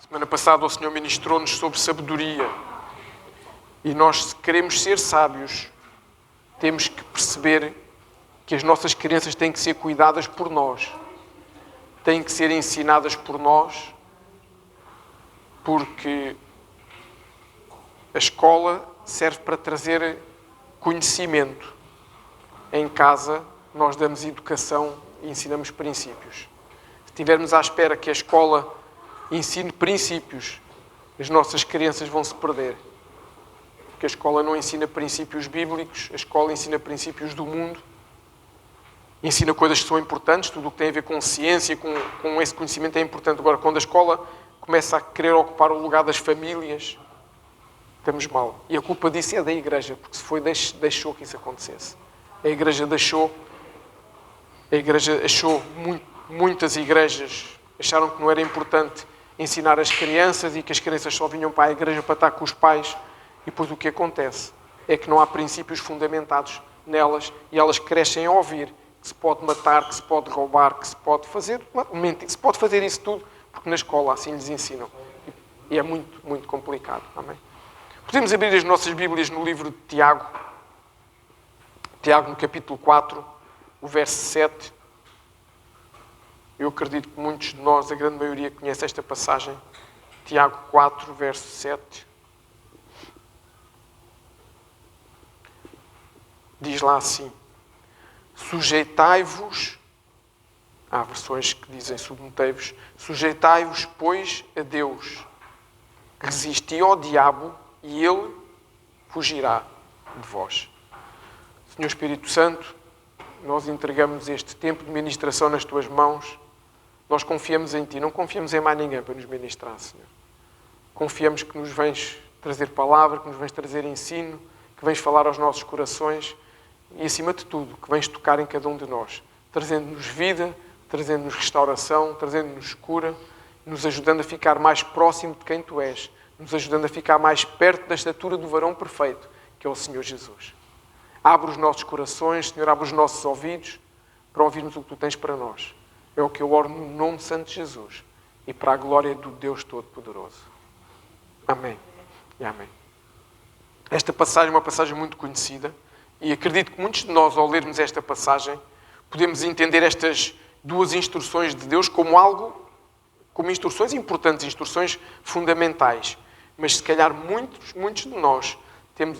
Semana passada o Senhor ministrou-nos sobre sabedoria. E nós, se queremos ser sábios, temos que perceber que as nossas crianças têm que ser cuidadas por nós. Têm que ser ensinadas por nós, porque a escola serve para trazer conhecimento. Em casa, nós damos educação e ensinamos princípios. Se estivermos à espera que a escola ensine princípios, as nossas crianças vão se perder. Porque a escola não ensina princípios bíblicos, a escola ensina princípios do mundo, ensina coisas que são importantes, tudo o que tem a ver com ciência, com esse conhecimento é importante. Agora, quando a escola começa a querer ocupar o lugar das famílias, estamos mal. E a culpa disso é da Igreja, porque se foi, deixou que isso acontecesse. A Igreja achou, muitas igrejas acharam que não era importante ensinar as crianças e que as crianças só vinham para a Igreja para estar com os pais. E depois o que acontece é que não há princípios fundamentados nelas e elas crescem a ouvir que se pode matar, que se pode roubar, que se pode fazer isso tudo, porque na escola assim lhes ensinam. E é muito, muito complicado. Amém? Podemos abrir as nossas Bíblias no livro de Tiago. Tiago, no capítulo 4, o verso 7. Eu acredito que muitos de nós, a grande maioria, conhece esta passagem. Tiago 4, verso 7. Diz lá assim: sujeitai-vos, há versões que dizem submetei-vos, sujeitai-vos, pois, a Deus. Resisti ao diabo e ele fugirá de vós. Senhor Espírito Santo, nós entregamos este tempo de ministração nas tuas mãos. Nós confiamos em ti, não confiamos em mais ninguém para nos ministrar, Senhor. Confiamos que nos vens trazer palavra, que nos vens trazer ensino, que vens falar aos nossos corações e, acima de tudo, que vens tocar em cada um de nós, trazendo-nos vida, trazendo-nos restauração, trazendo-nos cura, nos ajudando a ficar mais próximo de quem tu és, nos ajudando a ficar mais perto da estatura do varão perfeito, que é o Senhor Jesus. Abre os nossos corações, Senhor, abre os nossos ouvidos para ouvirmos o que tu tens para nós. É o que eu oro no nome de Santo Jesus e para a glória do Deus Todo-Poderoso. Amém e amém. Esta passagem é uma passagem muito conhecida e acredito que muitos de nós, ao lermos esta passagem, podemos entender estas duas instruções de Deus como instruções importantes, instruções fundamentais. Mas se calhar muitos de nós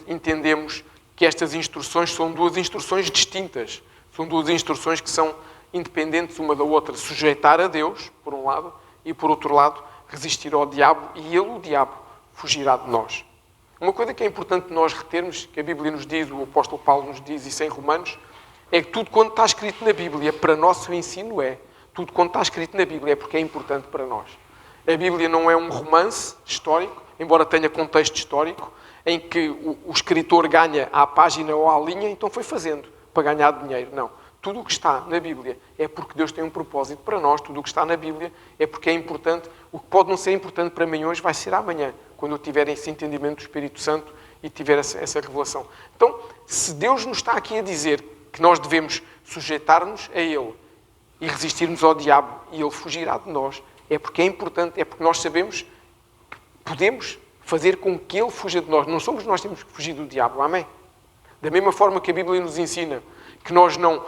entendemos que estas instruções são duas instruções distintas. São duas instruções que são independentes uma da outra. Sujeitar a Deus, por um lado, e por outro lado, resistir ao diabo, e ele, o diabo, fugirá de nós. Uma coisa que é importante nós retermos, que a Bíblia nos diz, o apóstolo Paulo nos diz isso em Romanos, é que tudo quanto está escrito na Bíblia, para nosso ensino tudo quanto está escrito na Bíblia é porque é importante para nós. A Bíblia não é um romance histórico, embora tenha contexto histórico, em que o escritor ganha à página ou à linha, então foi fazendo para ganhar dinheiro. Não. Tudo o que está na Bíblia é porque Deus tem um propósito para nós. Tudo o que está na Bíblia é porque é importante. O que pode não ser importante para mim hoje vai ser amanhã, quando eu tiver esse entendimento do Espírito Santo e tiver essa revelação. Então, se Deus nos está aqui a dizer que nós devemos sujeitar-nos a Ele e resistirmos ao diabo e Ele fugirá de nós, é porque é importante, é porque nós sabemos que podemos fazer com que Ele fuja de nós. Não somos nós que temos que fugir do diabo. Amém? Da mesma forma que a Bíblia nos ensina que nós não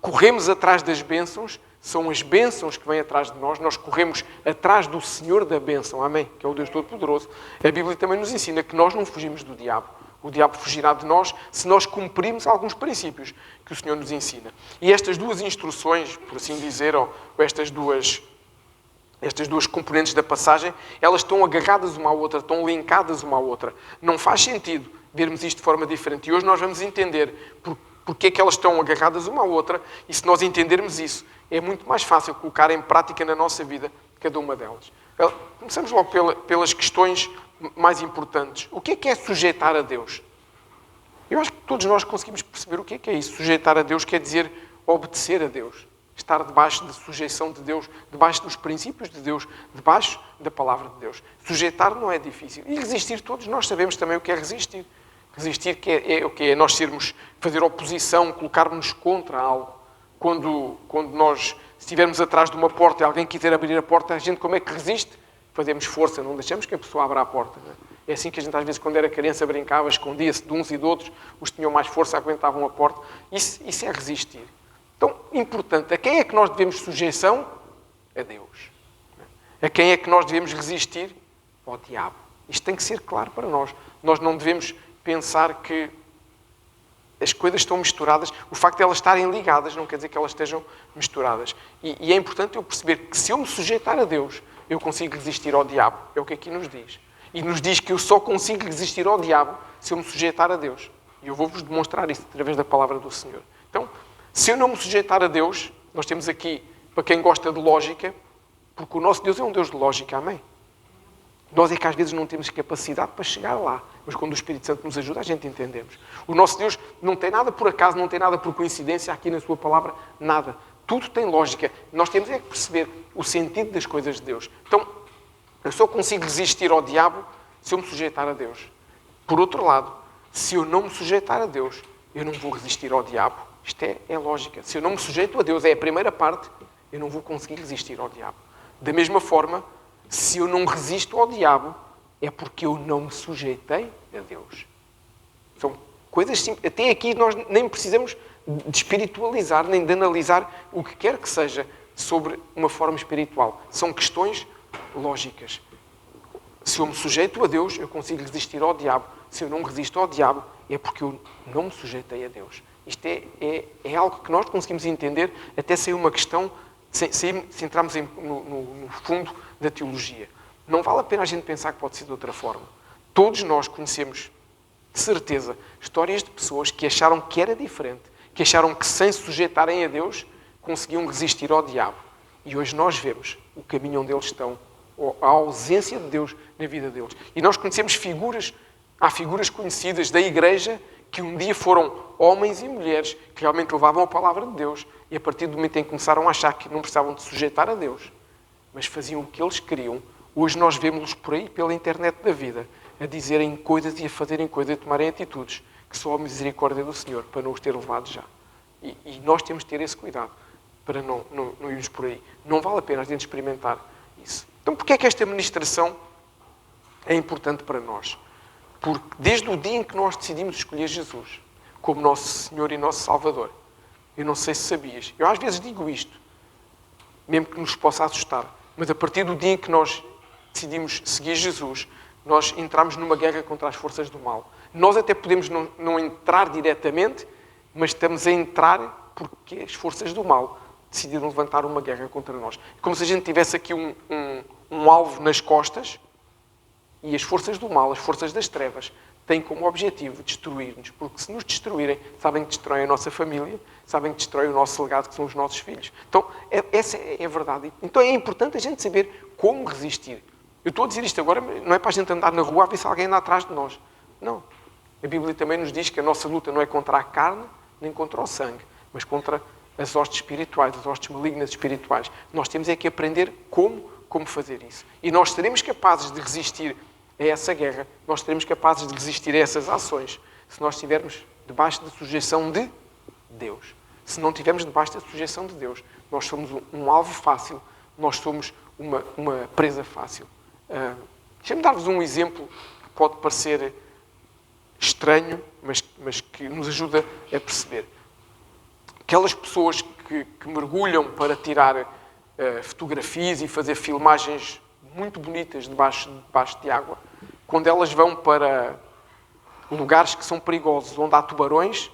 corremos atrás das bênçãos, são as bênçãos que vêm atrás de nós, nós corremos atrás do Senhor da bênção, amém? Que é o Deus Todo-Poderoso. A Bíblia também nos ensina que nós não fugimos do diabo. O diabo fugirá de nós se nós cumprirmos alguns princípios que o Senhor nos ensina. E estas duas instruções, por assim dizer, ou estas duas componentes da passagem, elas estão agarradas uma à outra, estão linkadas uma à outra. Não faz sentido vermos isto de forma diferente. E hoje nós vamos entender porque é que elas estão agarradas uma à outra, e se nós entendermos isso, é muito mais fácil colocar em prática na nossa vida cada uma delas. Começamos logo pelas questões mais importantes. O que é sujeitar a Deus? Eu acho que todos nós conseguimos perceber o que é isso. Sujeitar a Deus quer dizer obedecer a Deus. Estar debaixo da sujeição de Deus, debaixo dos princípios de Deus, debaixo da palavra de Deus. Sujeitar não é difícil. E resistir, todos nós sabemos também o que é resistir. Resistir é o que é nós fazer oposição, colocarmos contra algo. Quando nós estivermos atrás de uma porta e alguém quiser abrir a porta, a gente como é que resiste? fazemos força, não deixamos que a pessoa abra a porta. Não é? É assim que a gente, às vezes, quando era criança, brincava, escondia-se de uns e de outros, os que tinham mais força aguentavam a porta. Isso é resistir. Então, importante, a quem é que nós devemos sujeição? A Deus. A quem é que nós devemos resistir? Ao diabo. Isto tem que ser claro para nós. Nós não devemos pensar que as coisas estão misturadas. O facto de elas estarem ligadas não quer dizer que elas estejam misturadas. E é importante eu perceber que se eu me sujeitar a Deus, eu consigo resistir ao diabo. É o que aqui nos diz. E nos diz que eu só consigo resistir ao diabo se eu me sujeitar a Deus. E eu vou-vos demonstrar isso através da palavra do Senhor. Então, se eu não me sujeitar a Deus, nós temos aqui, para quem gosta de lógica, porque o nosso Deus é um Deus de lógica, amém? Nós é que às vezes não temos capacidade para chegar lá. Mas quando o Espírito Santo nos ajuda, a gente entendemos. O nosso Deus não tem nada por acaso, não tem nada por coincidência aqui na sua palavra, nada. Tudo tem lógica. Nós temos é que perceber o sentido das coisas de Deus. Então, eu só consigo resistir ao diabo se eu me sujeitar a Deus. Por outro lado, se eu não me sujeitar a Deus, eu não vou resistir ao diabo. Isto é lógica. Se eu não me sujeito a Deus, é a primeira parte, eu não vou conseguir resistir ao diabo. Da mesma forma, se eu não resisto ao diabo, é porque eu não me sujeitei a Deus. São coisas simples. Até aqui nós nem precisamos de espiritualizar, nem de analisar o que quer que seja sobre uma forma espiritual. São questões lógicas. Se eu me sujeito a Deus, eu consigo resistir ao diabo. Se eu não resisto ao diabo, é porque eu não me sujeitei a Deus. Isto é algo que nós conseguimos entender até sem uma questão, se entrarmos no fundo da teologia. Não vale a pena a gente pensar que pode ser de outra forma. Todos nós conhecemos, de certeza, histórias de pessoas que acharam que era diferente, que acharam que sem se sujeitarem a Deus conseguiam resistir ao diabo. E hoje nós vemos o caminho onde eles estão, a ausência de Deus na vida deles. E nós conhecemos há figuras conhecidas da Igreja que um dia foram homens e mulheres que realmente levavam a palavra de Deus e a partir do momento em que começaram a achar que não precisavam de sujeitar a Deus, mas faziam o que eles queriam. Hoje nós vemos-los por aí, pela internet da vida, a dizerem coisas e a fazerem coisas, a tomarem atitudes que só a misericórdia do Senhor para não os ter levado já. E nós temos de ter esse cuidado para não irmos por aí. Não vale a pena a gente experimentar isso. Então, porquê é que esta ministração é importante para nós? Porque desde o dia em que nós decidimos escolher Jesus como nosso Senhor e nosso Salvador, eu não sei se sabias, eu às vezes digo isto, mesmo que nos possa assustar, mas a partir do dia em que nós decidimos seguir Jesus, nós entramos numa guerra contra as forças do mal. Nós até podemos não entrar diretamente, mas estamos a entrar porque as forças do mal decidiram levantar uma guerra contra nós. Como se a gente tivesse aqui um alvo nas costas e as forças do mal, as forças das trevas, têm como objetivo destruir-nos. Porque se nos destruírem, sabem que destroem a nossa família, sabem que destroem o nosso legado, que são os nossos filhos. Então, essa é a verdade. Então é importante a gente saber como resistir. Eu estou a dizer isto agora, não é para a gente andar na rua a ver se alguém anda atrás de nós. Não. A Bíblia também nos diz que a nossa luta não é contra a carne, nem contra o sangue, mas contra as hostes espirituais, as hostes malignas espirituais. Nós temos é que aprender como fazer isso. E nós seremos capazes de resistir a essa guerra, nós seremos capazes de resistir a essas ações se nós estivermos debaixo da sujeição de Deus. Se não estivermos debaixo da sujeição de Deus, nós somos um alvo fácil, nós somos uma presa fácil. Deixa-me dar-vos um exemplo que pode parecer estranho, mas que nos ajuda a perceber. Aquelas pessoas que mergulham para tirar fotografias e fazer filmagens muito bonitas debaixo de água, quando elas vão para lugares que são perigosos, onde há tubarões,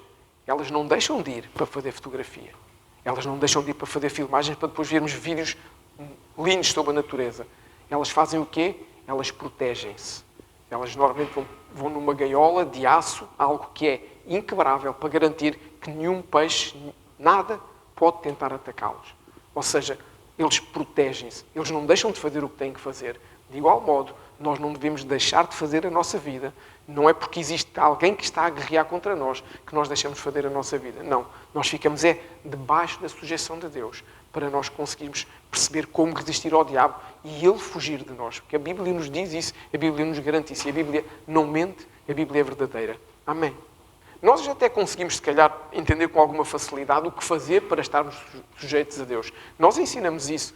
elas não deixam de ir para fazer fotografia. Elas não deixam de ir para fazer filmagens para depois vermos vídeos lindos sobre a natureza. Elas fazem o quê? Elas protegem-se. Elas normalmente vão numa gaiola de aço, algo que é inquebrável, para garantir que nenhum peixe, nada, pode tentar atacá-los. Ou seja, eles protegem-se. Eles não deixam de fazer o que têm que fazer. De igual modo, nós não devemos deixar de fazer a nossa vida. Não é porque existe alguém que está a guerrear contra nós que nós deixamos de fazer a nossa vida. Não. Nós ficamos debaixo da sujeição de Deus para nós conseguirmos perceber como resistir ao diabo e ele fugir de nós. Porque a Bíblia nos diz isso, a Bíblia nos garante isso. E a Bíblia não mente, a Bíblia é verdadeira. Amém. Nós até conseguimos, se calhar, entender com alguma facilidade o que fazer para estarmos sujeitos a Deus. Nós ensinamos isso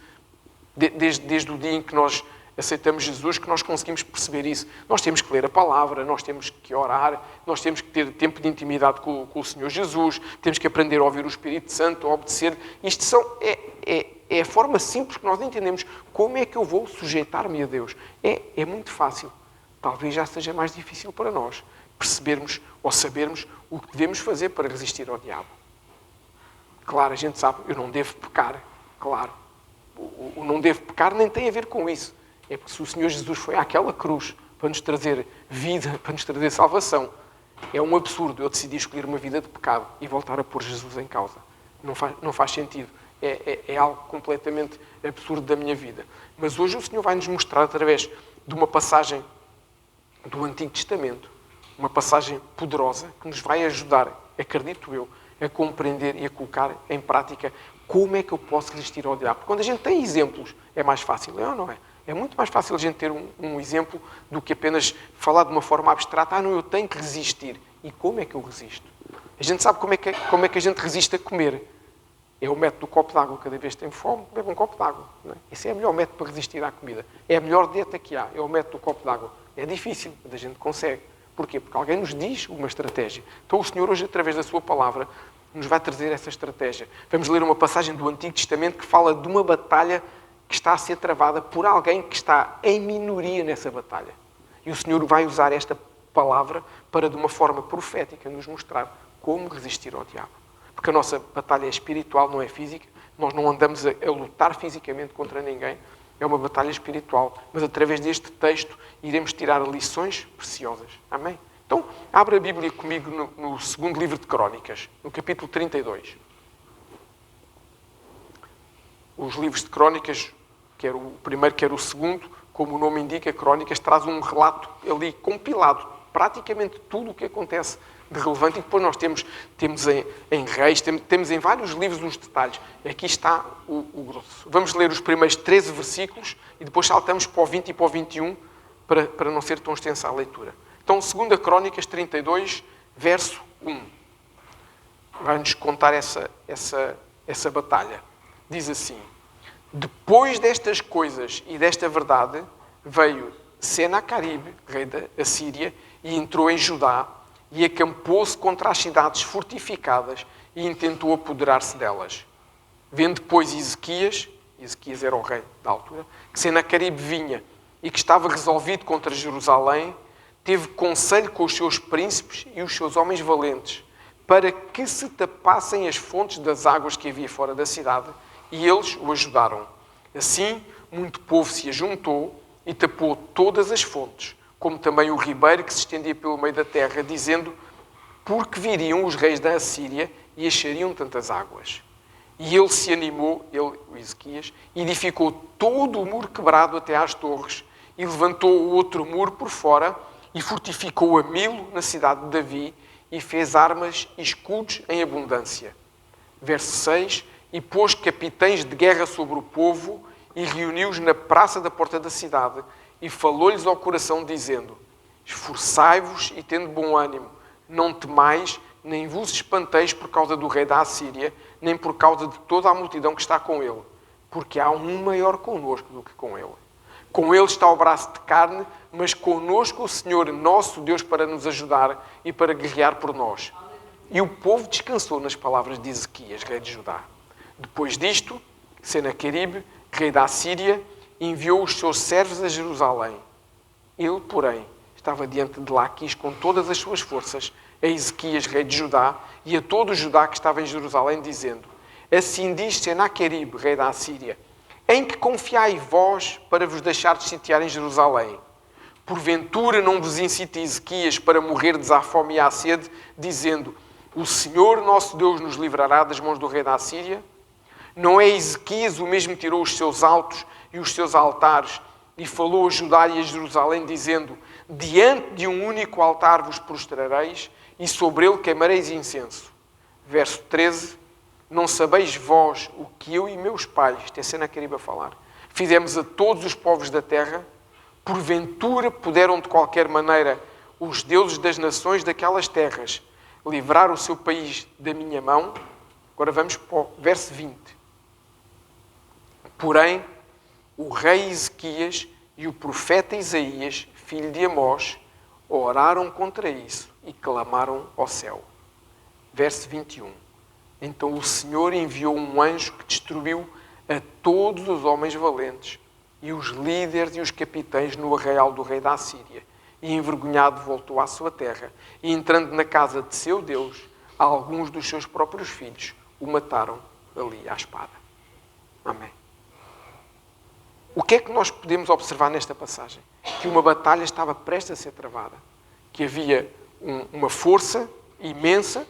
desde o dia em que nós aceitamos Jesus que nós conseguimos perceber isso. Nós temos que ler a palavra, nós temos que orar, nós temos que ter tempo de intimidade com o Senhor Jesus, temos que aprender a ouvir o Espírito Santo, a obedecer. Isto é a forma simples que nós entendemos como é que eu vou sujeitar-me a Deus. É muito fácil. Talvez já seja mais difícil para nós percebermos ou sabermos o que devemos fazer para resistir ao diabo. Claro, a gente sabe, eu não devo pecar, claro. O não devo pecar nem tem a ver com isso. É porque se o Senhor Jesus foi àquela cruz para nos trazer vida, para nos trazer salvação, é um absurdo eu decidir escolher uma vida de pecado e voltar a pôr Jesus em causa. Não faz sentido. É algo completamente absurdo da minha vida. Mas hoje o Senhor vai nos mostrar, através de uma passagem do Antigo Testamento, uma passagem poderosa que nos vai ajudar, acredito eu, a compreender e a colocar em prática como é que eu posso resistir ao diabo. Quando a gente tem exemplos, é mais fácil, não é? É muito mais fácil a gente ter um exemplo do que apenas falar de uma forma abstrata. Não, eu tenho que resistir. E como é que eu resisto? A gente sabe como é que a gente resiste a comer. É o método do copo d'água. Cada vez que tem fome, bebe um copo d'água. Esse é o melhor método para resistir à comida. É a melhor dieta que há. É o método do copo d'água. É difícil, mas a gente consegue. Porquê? Porque alguém nos diz uma estratégia. Então o Senhor hoje, através da sua palavra, nos vai trazer essa estratégia. Vamos ler uma passagem do Antigo Testamento que fala de uma batalha que está a ser travada por alguém que está em minoria nessa batalha. E o Senhor vai usar esta palavra para, de uma forma profética, nos mostrar como resistir ao diabo. Porque a nossa batalha é espiritual, não é física. Nós não andamos a lutar fisicamente contra ninguém. É uma batalha espiritual. Mas através deste texto iremos tirar lições preciosas. Amém? Então, abra a Bíblia comigo no segundo livro de Crónicas, no capítulo 32. Os livros de Crónicas, quer o primeiro, quer o segundo, como o nome indica, Crónicas, traz um relato ali compilado, praticamente tudo o que acontece de relevante, e depois nós temos em Reis, temos em vários livros os detalhes. Aqui está o grosso. Vamos ler os primeiros 13 versículos e depois saltamos para o 20 e para o 21 para não ser tão extensa a leitura. Então, 2 Crónicas 32, verso 1. Vai-nos contar essa batalha. Diz assim: depois destas coisas e desta verdade, veio Senaqueribe, rei da Assíria, e entrou em Judá, e acampou-se contra as cidades fortificadas e intentou apoderar-se delas. Vendo depois Ezequias era o rei da altura, que Senaqueribe vinha e que estava resolvido contra Jerusalém, teve conselho com os seus príncipes e os seus homens valentes, para que se tapassem as fontes das águas que havia fora da cidade, e eles o ajudaram. Assim, muito povo se ajuntou e tapou todas as fontes, como também o ribeiro que se estendia pelo meio da terra, dizendo: porque viriam os reis da Assíria e achariam tantas águas. E ele se animou, o Ezequias, edificou todo o muro quebrado até às torres, e levantou o outro muro por fora, e fortificou a Milo na cidade de Davi, e fez armas e escudos em abundância. Verso 6. E pôs capitães de guerra sobre o povo, e reuniu-os na praça da porta da cidade, e falou-lhes ao coração, dizendo: esforçai-vos e tende bom ânimo, não temais, nem vos espanteis por causa do rei da Assíria, nem por causa de toda a multidão que está com ele, porque há um maior connosco do que com ele. Com ele está o braço de carne, mas connosco o Senhor nosso Deus para nos ajudar e para guerrear por nós. E o povo descansou nas palavras de Ezequias, rei de Judá. Depois disto, Senaqueribe, rei da Assíria, enviou os seus servos a Jerusalém. Ele, porém, estava diante de Laquis com todas as suas forças, a Ezequias, rei de Judá, e a todo o Judá que estava em Jerusalém, dizendo: assim diz Senaqueribe, rei da Assíria: em que confiai vós para vos deixardes sitiar em Jerusalém? Porventura não vos incite Ezequias para morrerdes à fome e à sede, dizendo: o Senhor nosso Deus nos livrará das mãos do rei da Assíria? Não é Ezequias o mesmo que tirou os seus altos e os seus altares e falou a Judá e a Jerusalém, dizendo: diante de um único altar vos prostrareis e sobre ele queimareis incenso. Verso 13. Não sabeis vós o que eu e meus pais, isto é Senaqueribe a falar, fizemos a todos os povos da terra? Porventura puderam de qualquer maneira os deuses das nações daquelas terras livrar o seu país da minha mão? Agora vamos para o verso 20. Porém, o rei Ezequias e o profeta Isaías, filho de Amós, oraram contra isso e clamaram ao céu. Verso 21. Então o Senhor enviou um anjo que destruiu a todos os homens valentes e os líderes e os capitães no arraial do rei da Assíria. E envergonhado voltou à sua terra. E entrando na casa de seu Deus, alguns dos seus próprios filhos o mataram ali à espada. Amém. O que é que nós podemos observar nesta passagem? Que uma batalha estava prestes a ser travada. Que havia uma força imensa,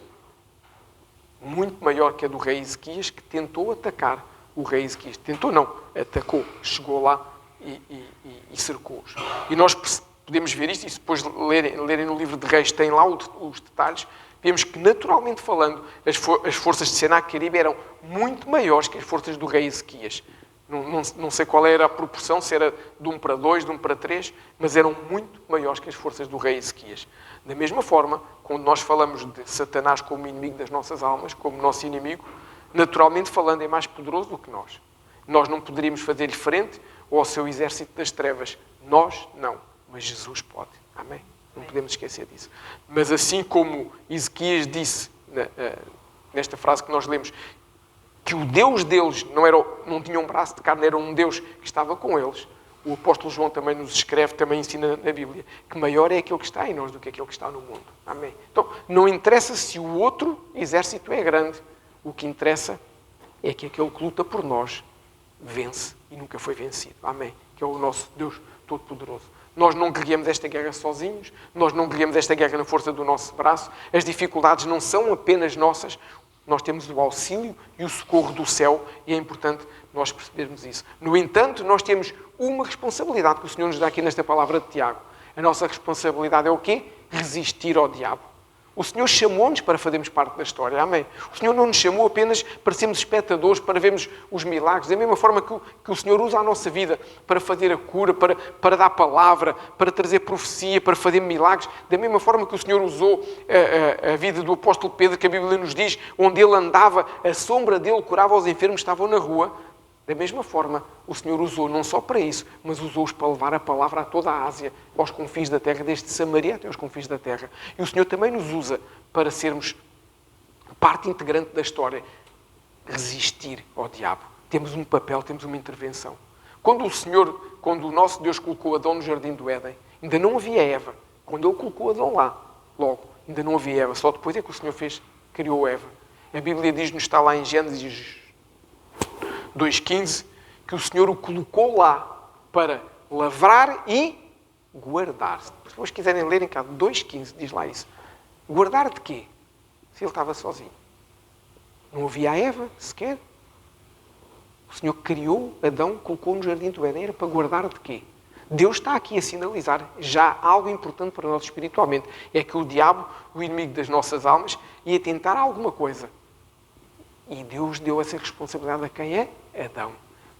muito maior que a do rei Ezequias, que tentou atacar o rei Ezequias. Tentou não, atacou. Chegou lá e cercou-os. E nós podemos ver isto, e se depois lerem no livro de Reis, tem lá os detalhes, vemos que, naturalmente falando, as forças de Senaqueribe eram muito maiores que as forças do rei Ezequias. Não sei qual era a proporção, se era de 1 para 2, de 1 para 3, mas eram muito maiores que as forças do rei Ezequias. Da mesma forma, quando nós falamos de Satanás como inimigo das nossas almas, como nosso inimigo, naturalmente falando, é mais poderoso do que nós. Nós não poderíamos fazer-lhe frente ao seu exército das trevas. Nós, não. Mas Jesus pode. Amém? Não podemos esquecer disso. Mas assim como Ezequias disse, nesta frase que nós lemos, que o Deus deles não tinha um braço de carne, era um Deus que estava com eles. O apóstolo João também nos escreve, também ensina na Bíblia, que maior é aquele que está em nós do que aquele que está no mundo. Amém? Então, não interessa se o outro exército é grande. O que interessa é que aquele que luta por nós vence e nunca foi vencido. Amém? Que é o nosso Deus Todo-Poderoso. Nós não guerreamos esta guerra sozinhos, nós não guerreamos esta guerra na força do nosso braço. As dificuldades não são apenas nossas, nós temos o auxílio e o socorro do céu e é importante nós percebermos isso. No entanto, nós temos uma responsabilidade que o Senhor nos dá aqui nesta palavra de Tiago. A nossa responsabilidade é o quê? Resistir ao diabo. O Senhor chamou-nos para fazermos parte da história. Amém? O Senhor não nos chamou apenas para sermos espectadores, para vermos os milagres. Da mesma forma que o Senhor usa a nossa vida para fazer a cura, para dar palavra, para trazer profecia, para fazer milagres. Da mesma forma que o Senhor usou a vida do apóstolo Pedro, que a Bíblia nos diz, onde ele andava, a sombra dele curava os enfermos que estavam na rua. Da mesma forma, o Senhor usou não só para isso, mas usou-os para levar a palavra a toda a Ásia, aos confins da terra, desde Samaria até aos confins da terra. E o Senhor também nos usa para sermos parte integrante da história. Resistir ao diabo. Temos um papel, temos uma intervenção. Quando o nosso Deus colocou Adão no jardim do Éden, ainda não havia Eva. Quando Ele colocou Adão lá, logo, ainda não havia Eva. Só depois é que o Senhor criou Eva. A Bíblia diz-nos, está lá em Gênesis 2,15, que o Senhor o colocou lá para lavrar e guardar. Se vocês quiserem ler em casa, 2,15 diz lá isso. Guardar de quê? Se ele estava sozinho. Não havia a Eva sequer. O Senhor criou Adão, colocou no jardim do Éden. Era para guardar de quê? Deus está aqui a sinalizar já algo importante para nós espiritualmente. É que o diabo, o inimigo das nossas almas, ia tentar alguma coisa. E Deus deu essa responsabilidade a quem é? Adão.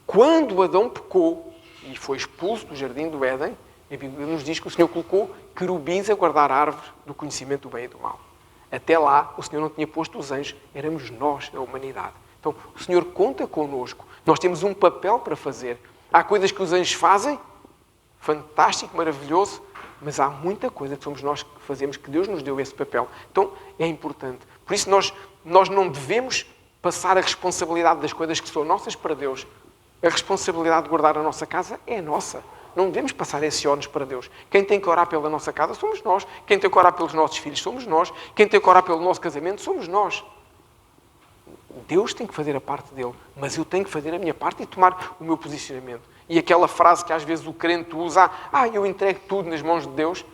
Quando Adão pecou e foi expulso do jardim do Éden, a Bíblia nos diz que o Senhor colocou querubins a guardar a árvore do conhecimento do bem e do mal. Até lá, o Senhor não tinha posto os anjos, éramos nós, a humanidade. Então, o Senhor conta connosco. Nós temos um papel para fazer. Há coisas que os anjos fazem, fantástico, maravilhoso, mas há muita coisa que somos nós que fazemos, que Deus nos deu esse papel. Então, é importante. Por isso, nós não devemos passar a responsabilidade das coisas que são nossas para Deus. A responsabilidade de guardar a nossa casa é nossa. Não devemos passar esse ónus para Deus. Quem tem que orar pela nossa casa somos nós. Quem tem que orar pelos nossos filhos somos nós. Quem tem que orar pelo nosso casamento somos nós. Deus tem que fazer a parte dele, mas eu tenho que fazer a minha parte e tomar o meu posicionamento. E aquela frase que às vezes o crente usa, eu entrego tudo nas mãos de Deus.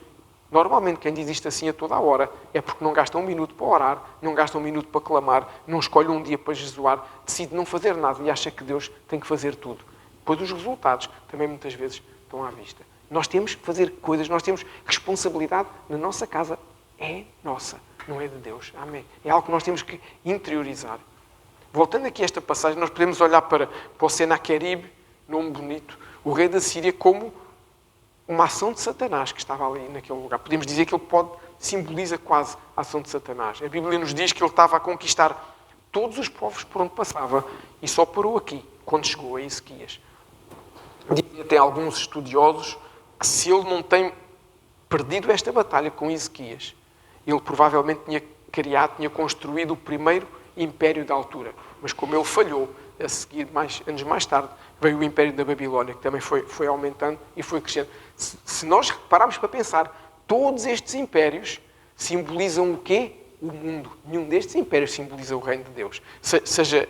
Normalmente quem diz isto assim a toda a hora é porque não gasta um minuto para orar, não gasta um minuto para clamar, não escolhe um dia para jejuar, decide não fazer nada e acha que Deus tem que fazer tudo. Depois os resultados também muitas vezes estão à vista. Nós temos que fazer coisas, nós temos responsabilidade na nossa casa. É nossa, não é de Deus. Amém. É algo que nós temos que interiorizar. Voltando aqui a esta passagem, nós podemos olhar para o Senaqueribe, nome bonito, o rei da Síria, como uma ação de Satanás que estava ali naquele lugar. Podemos dizer que ele simboliza quase a ação de Satanás. A Bíblia nos diz que ele estava a conquistar todos os povos por onde passava e só parou aqui, quando chegou a Ezequias. Dizem até alguns estudiosos que se ele não tem perdido esta batalha com Ezequias, ele provavelmente tinha construído o primeiro império da altura. Mas como ele falhou, a seguir, anos mais tarde, veio o império da Babilónia, que também foi aumentando e foi crescendo. Se nós pararmos para pensar, todos estes impérios simbolizam o quê? O mundo. Nenhum destes impérios simboliza o reino de Deus. Seja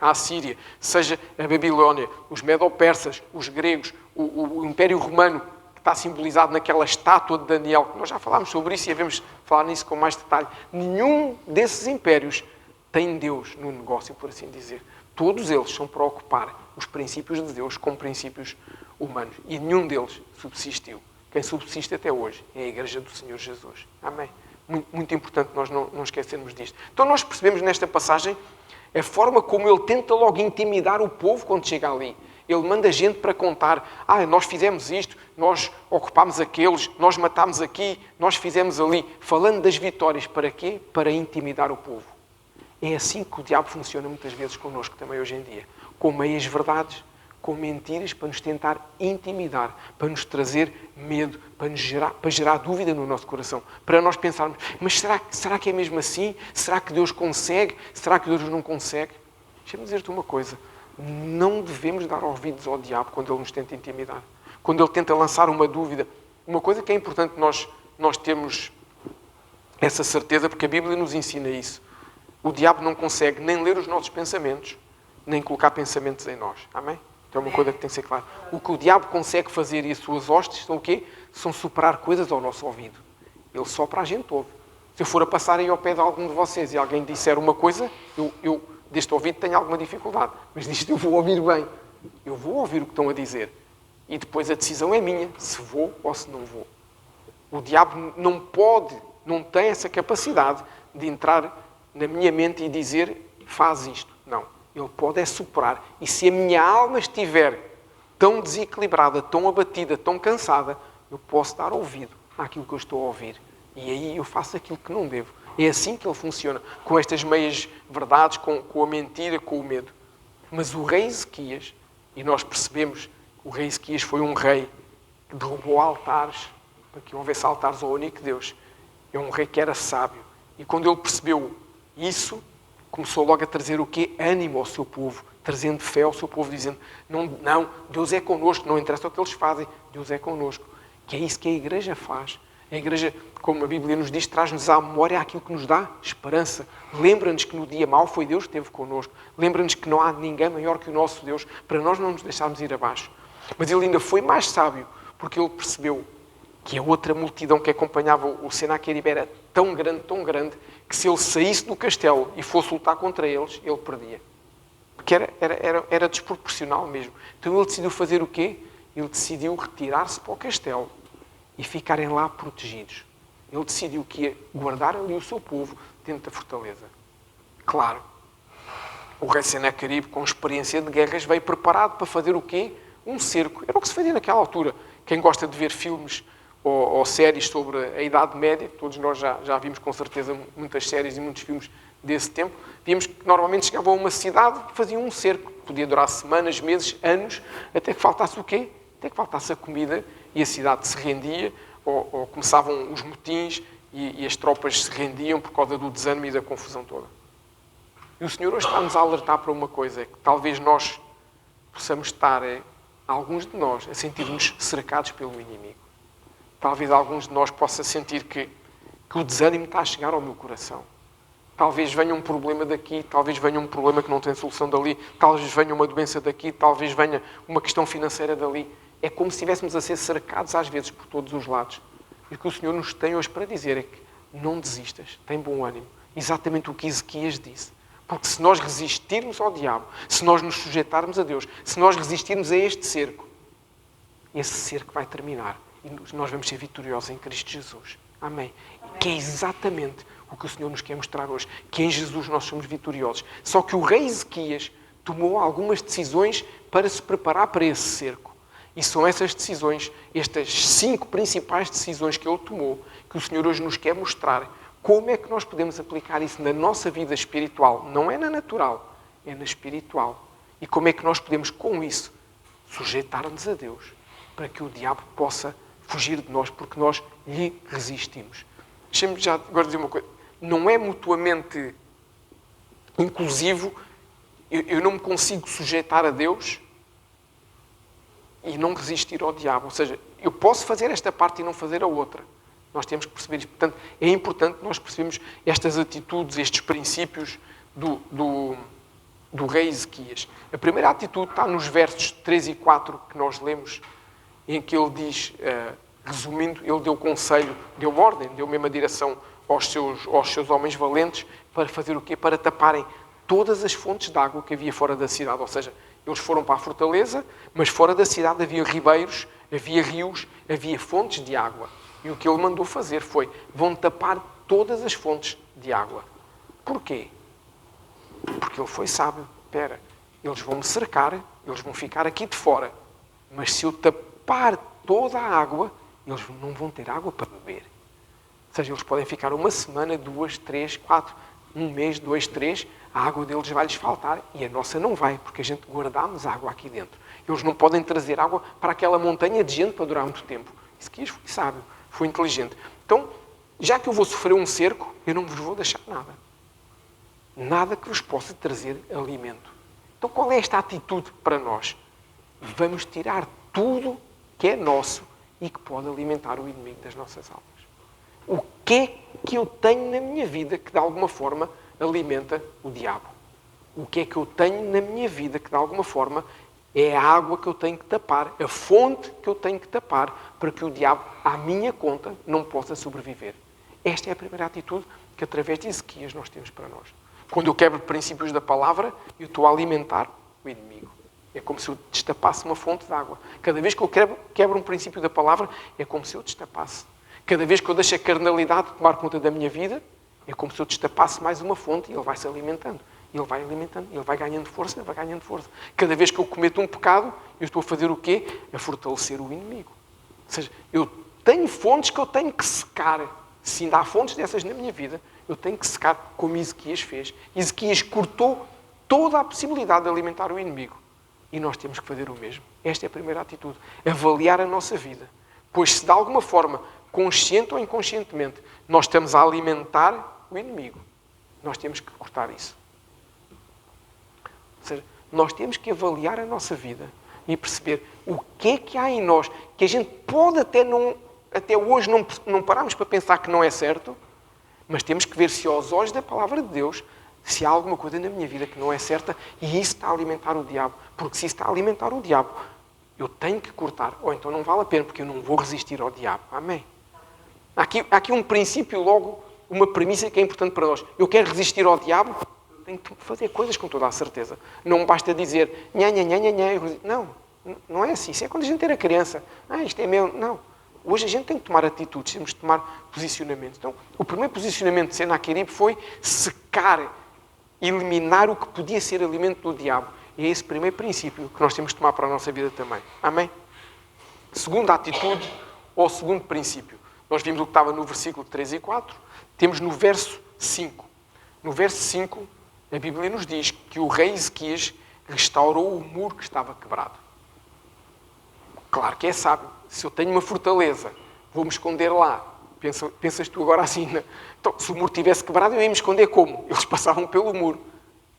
a Assíria, seja a Babilónia, os Medo-Persas, os gregos, o Império Romano, que está simbolizado naquela estátua de Daniel, que nós já falámos sobre isso e devemos falar nisso com mais detalhe. Nenhum desses impérios tem Deus no negócio, por assim dizer. Todos eles são para ocupar os princípios de Deus como princípios humanos. E nenhum deles subsistiu. Quem subsiste até hoje é a Igreja do Senhor Jesus. Amém? Muito importante nós não esquecermos disto. Então nós percebemos nesta passagem a forma como ele tenta logo intimidar o povo quando chega ali. Ele manda gente para contar, nós fizemos isto, nós ocupámos aqueles, nós matámos aqui, nós fizemos ali, falando das vitórias. Para quê? Para intimidar o povo. É assim que o diabo funciona muitas vezes connosco também hoje em dia. Com meias verdades, com mentiras, para nos tentar intimidar, para nos trazer medo, para gerar dúvida no nosso coração, para nós pensarmos, mas será que é mesmo assim? Será que Deus consegue? Será que Deus não consegue? Deixa-me dizer-te uma coisa, não devemos dar ouvidos ao diabo quando ele nos tenta intimidar, quando ele tenta lançar uma dúvida. Uma coisa que é importante nós termos essa certeza, porque a Bíblia nos ensina isso. O diabo não consegue nem ler os nossos pensamentos, nem colocar pensamentos em nós. Amém? Então é uma coisa que tem que ser clara. O que o diabo consegue fazer e as suas hostes são o quê? São soprar coisas ao nosso ouvido. Ele sopra, a gente ouve. Se eu for a passar aí ao pé de algum de vocês e alguém disser uma coisa, eu deste ouvido tenho alguma dificuldade. Mas disto eu vou ouvir bem. Eu vou ouvir o que estão a dizer. E depois a decisão é minha, se vou ou se não vou. O diabo não tem essa capacidade de entrar na minha mente e dizer, faz isto. Não. Ele pode é soprar. E se a minha alma estiver tão desequilibrada, tão abatida, tão cansada, eu posso dar ouvido àquilo que eu estou a ouvir. E aí eu faço aquilo que não devo. É assim que ele funciona. Com estas meias verdades, com a mentira, com o medo. Mas o rei Ezequias, e nós percebemos que o rei Ezequias foi um rei que derrubou altares, para que houvesse altares ao único Deus. É um rei que era sábio. E quando ele percebeu isso, começou logo a trazer o quê? Ânimo ao seu povo, trazendo fé ao seu povo, dizendo, não, Deus é connosco, não interessa o que eles fazem, Deus é connosco. Que é isso que a Igreja faz. A Igreja, como a Bíblia nos diz, traz-nos à memória aquilo que nos dá esperança. Lembra-nos que no dia mau foi Deus que esteve connosco. Lembra-nos que não há ninguém maior que o nosso Deus, para nós não nos deixarmos ir abaixo. Mas ele ainda foi mais sábio, porque ele percebeu que a outra multidão que acompanhava o Senaqueribe era tão grande, que se ele saísse do castelo e fosse lutar contra eles, ele perdia. Porque era desproporcional mesmo. Então ele decidiu fazer o quê? Ele decidiu retirar-se para o castelo e ficarem lá protegidos. Ele decidiu que ia guardar ali o seu povo dentro da fortaleza. Claro, o rei Senaqueribe, com experiência de guerras, veio preparado para fazer o quê? Um cerco. Era o que se fazia naquela altura. Quem gosta de ver filmes ou séries sobre a Idade Média, todos nós já vimos com certeza muitas séries e muitos filmes desse tempo, vimos que normalmente chegavam a uma cidade e faziam um cerco. Podia durar semanas, meses, anos, até que faltasse o quê? Até que faltasse a comida e a cidade se rendia, ou começavam os motins e as tropas se rendiam por causa do desânimo e da confusão toda. E o Senhor hoje está-nos a alertar para uma coisa, que talvez nós possamos estar, alguns de nós, a sentir-nos cercados pelo inimigo. Talvez alguns de nós possam sentir que o desânimo está a chegar ao meu coração. Talvez venha um problema daqui, talvez venha um problema que não tem solução dali, talvez venha uma doença daqui, talvez venha uma questão financeira dali. É como se estivéssemos a ser cercados às vezes por todos os lados. E o que o Senhor nos tem hoje para dizer é que não desistas, tem bom ânimo. Exatamente o que Ezequias disse. Porque se nós resistirmos ao diabo, se nós nos sujeitarmos a Deus, se nós resistirmos a este cerco, esse cerco vai terminar. E nós vamos ser vitoriosos em Cristo Jesus. Amém. Que é exatamente o que o Senhor nos quer mostrar hoje. Que em Jesus nós somos vitoriosos. Só que o rei Ezequias tomou algumas decisões para se preparar para esse cerco. E são essas decisões, estas 5 principais decisões que ele tomou, que o Senhor hoje nos quer mostrar como é que nós podemos aplicar isso na nossa vida espiritual. Não é na natural, é na espiritual. E como é que nós podemos, com isso, sujeitar-nos a Deus, para que o diabo possa fugir de nós, porque nós lhe resistimos. Deixem-me já agora dizer uma coisa. Não é mutuamente inclusivo. Eu não me consigo sujeitar a Deus e não resistir ao diabo. Ou seja, eu posso fazer esta parte e não fazer a outra. Nós temos que perceber isto. Portanto, é importante nós percebermos estas atitudes, estes princípios do rei Ezequias. A primeira atitude está nos versos 3 e 4 que nós lemos, em que ele diz, resumindo, ele deu conselho, deu ordem, deu mesmo a direção aos seus homens valentes para fazer o quê? Para taparem todas as fontes de água que havia fora da cidade. Ou seja, eles foram para a fortaleza, mas fora da cidade havia ribeiros, havia rios, havia fontes de água. E o que ele mandou fazer foi, vão tapar todas as fontes de água. Porquê? Porque ele foi sábio. Espera, eles vão me cercar, eles vão ficar aqui de fora. Mas se eu tapar toda a água, eles não vão ter água para beber. Ou seja, eles podem ficar uma semana, 2, 3, 4, um mês, 2, 3, a água deles vai-lhes faltar e a nossa não vai, porque a gente guardamos água aqui dentro. Eles não podem trazer água para aquela montanha de gente para durar muito tempo. Ezequias foi sábio, foi inteligente. Então, já que eu vou sofrer um cerco, eu não vos vou deixar nada. Nada que vos possa trazer alimento. Então, qual é esta atitude para nós? Vamos tirar tudo que é nosso e que pode alimentar o inimigo das nossas almas. O que é que eu tenho na minha vida que, de alguma forma, alimenta o diabo? O que é que eu tenho na minha vida que, de alguma forma, é a água que eu tenho que tapar, a fonte que eu tenho que tapar para que o diabo, à minha conta, não possa sobreviver? Esta é a primeira atitude que, através de Ezequias, nós temos para nós. Quando eu quebro princípios da palavra, eu estou a alimentar o inimigo. É como se eu destapasse uma fonte de água. Cada vez que eu quebro um princípio da palavra, é como se eu destapasse. Cada vez que eu deixo a carnalidade tomar conta da minha vida, é como se eu destapasse mais uma fonte e ele vai se alimentando. Ele vai alimentando, ele vai ganhando força, ele vai ganhando força. Cada vez que eu cometo um pecado, eu estou a fazer o quê? A fortalecer o inimigo. Ou seja, eu tenho fontes que eu tenho que secar. Se ainda há fontes dessas na minha vida, eu tenho que secar como Ezequias fez. Ezequias cortou toda a possibilidade de alimentar o inimigo. E nós temos que fazer o mesmo. Esta é a primeira atitude. Avaliar a nossa vida. Pois se de alguma forma, consciente ou inconscientemente, nós estamos a alimentar o inimigo, nós temos que cortar isso. Ou seja, nós temos que avaliar a nossa vida e perceber o que é que há em nós que a gente pode até hoje não pararmos para pensar que não é certo, mas temos que ver se aos olhos da palavra de Deus se há alguma coisa na minha vida que não é certa e isso está a alimentar o diabo. Porque se isso está a alimentar o diabo, eu tenho que cortar. Ou então não vale a pena, porque eu não vou resistir ao diabo. Amém? Há aqui um princípio, logo, uma premissa que é importante para nós. Eu quero resistir ao diabo, eu tenho que fazer coisas com toda a certeza. Não basta dizer, nha. Não é assim. Isso é quando a gente era criança. Isto é meu. Não. Hoje a gente tem que tomar atitudes, temos que tomar posicionamentos. Então, o primeiro posicionamento de Senaqueribe foi secar, eliminar o que podia ser alimento do diabo. E é esse primeiro princípio que nós temos que tomar para a nossa vida também. Amém? Segunda atitude, ou segundo princípio. Nós vimos o que estava no versículo 3 e 4. Temos no verso 5. No verso 5, a Bíblia nos diz que o rei Ezequias restaurou o muro que estava quebrado. Claro que é sábio. Se eu tenho uma fortaleza, vou-me esconder lá. Pensas tu agora assim, né? Então, se o muro tivesse quebrado, eu ia me esconder como? Eles passavam pelo muro.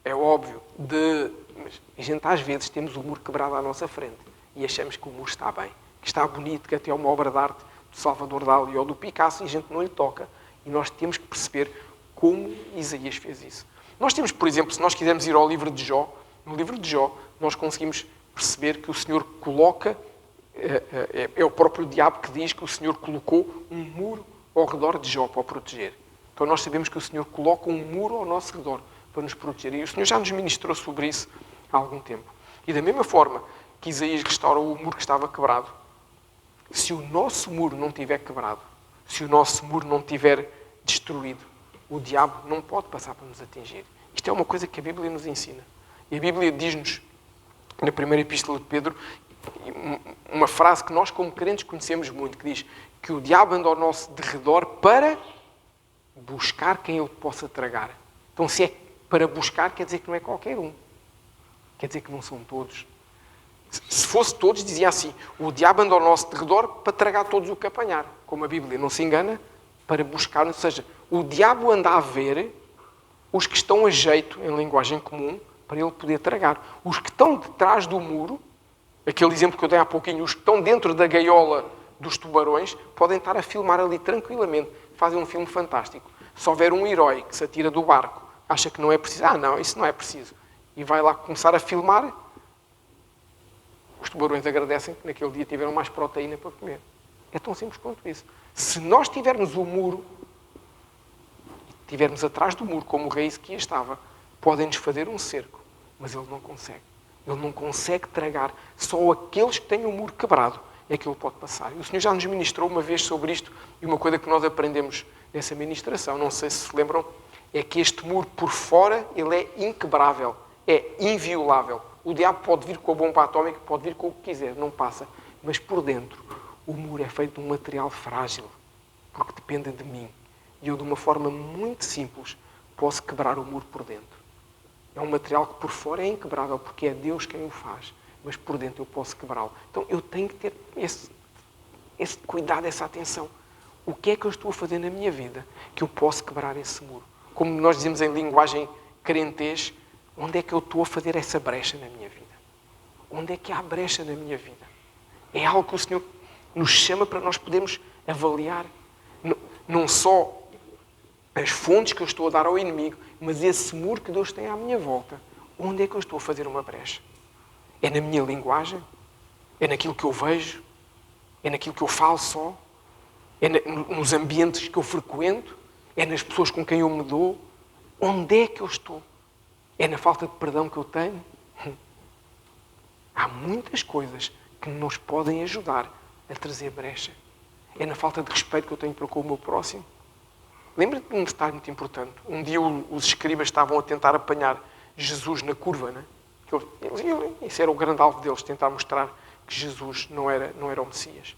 É óbvio. Mas a gente, às vezes, temos o muro quebrado à nossa frente e achamos que o muro está bem, que está bonito, que até é uma obra de arte do Salvador Dalí ou do Picasso e a gente não lhe toca. E nós temos que perceber como Isaías fez isso. Nós temos, por exemplo, se nós quisermos ir ao livro de Jó, no livro de Jó, nós conseguimos perceber que o Senhor coloca... É o próprio diabo que diz que o Senhor colocou um muro ao redor de Jó para o proteger. Então nós sabemos que o Senhor coloca um muro ao nosso redor para nos proteger. E o Senhor já nos ministrou sobre isso há algum tempo. E da mesma forma que Isaías restaurou o muro que estava quebrado, se o nosso muro não estiver quebrado, se o nosso muro não estiver destruído, o diabo não pode passar para nos atingir. Isto é uma coisa que a Bíblia nos ensina. E a Bíblia diz-nos, na primeira epístola de Pedro, uma frase que nós como crentes conhecemos muito, que diz que o diabo anda ao nosso derredor para buscar quem ele possa tragar. Então, se é para buscar, quer dizer que não é qualquer um. Quer dizer que não são todos. Se fosse todos, dizia assim, o diabo anda ao nosso derredor para tragar todos o que apanhar. Como a Bíblia não se engana, para buscar, ou seja, o diabo anda a ver os que estão a jeito, em linguagem comum, para ele poder tragar. Os que estão detrás do muro, aquele exemplo que eu dei há pouquinho, os que estão dentro da gaiola dos tubarões, podem estar a filmar ali tranquilamente. Fazem um filme fantástico. Se houver um herói que se atira do barco, acha que não é preciso, não, isso não é preciso, e vai lá começar a filmar, os tubarões agradecem que naquele dia tiveram mais proteína para comer. É tão simples quanto isso. Se nós tivermos o muro, estivermos atrás do muro, como o rei Ezequias estava, podem-nos fazer um cerco, mas ele não consegue. Ele não consegue tragar. Só aqueles que têm o muro quebrado é que ele pode passar. E o Senhor já nos ministrou uma vez sobre isto, e uma coisa que nós aprendemos nessa ministração, não sei se se lembram, é que este muro por fora, ele é inquebrável, é inviolável. O diabo pode vir com a bomba atómica, pode vir com o que quiser, não passa. Mas por dentro, o muro é feito de um material frágil, porque depende de mim. E eu, de uma forma muito simples, posso quebrar o muro por dentro. É um material que por fora é inquebrável, porque é Deus quem o faz. Mas por dentro eu posso quebrá-lo. Então eu tenho que ter esse cuidado, essa atenção. O que é que eu estou a fazer na minha vida que eu posso quebrar esse muro? Como nós dizemos em linguagem crentez, onde é que eu estou a fazer essa brecha na minha vida? Onde é que há brecha na minha vida? É algo que o Senhor nos chama para nós podermos avaliar. Não só as fontes que eu estou a dar ao inimigo, mas esse muro que Deus tem à minha volta. Onde é que eu estou a fazer uma brecha? É na minha linguagem? É naquilo que eu vejo? É naquilo que eu falo só? É nos ambientes que eu frequento? É nas pessoas com quem eu me dou? Onde é que eu estou? É na falta de perdão que eu tenho? Há muitas coisas que nos podem ajudar a trazer brecha. É na falta de respeito que eu tenho para com o meu próximo. Lembra-te de um detalhe muito importante. Um dia os escribas estavam a tentar apanhar Jesus na curva, né? Esse era o grande alvo deles, tentar mostrar que Jesus não era o Messias.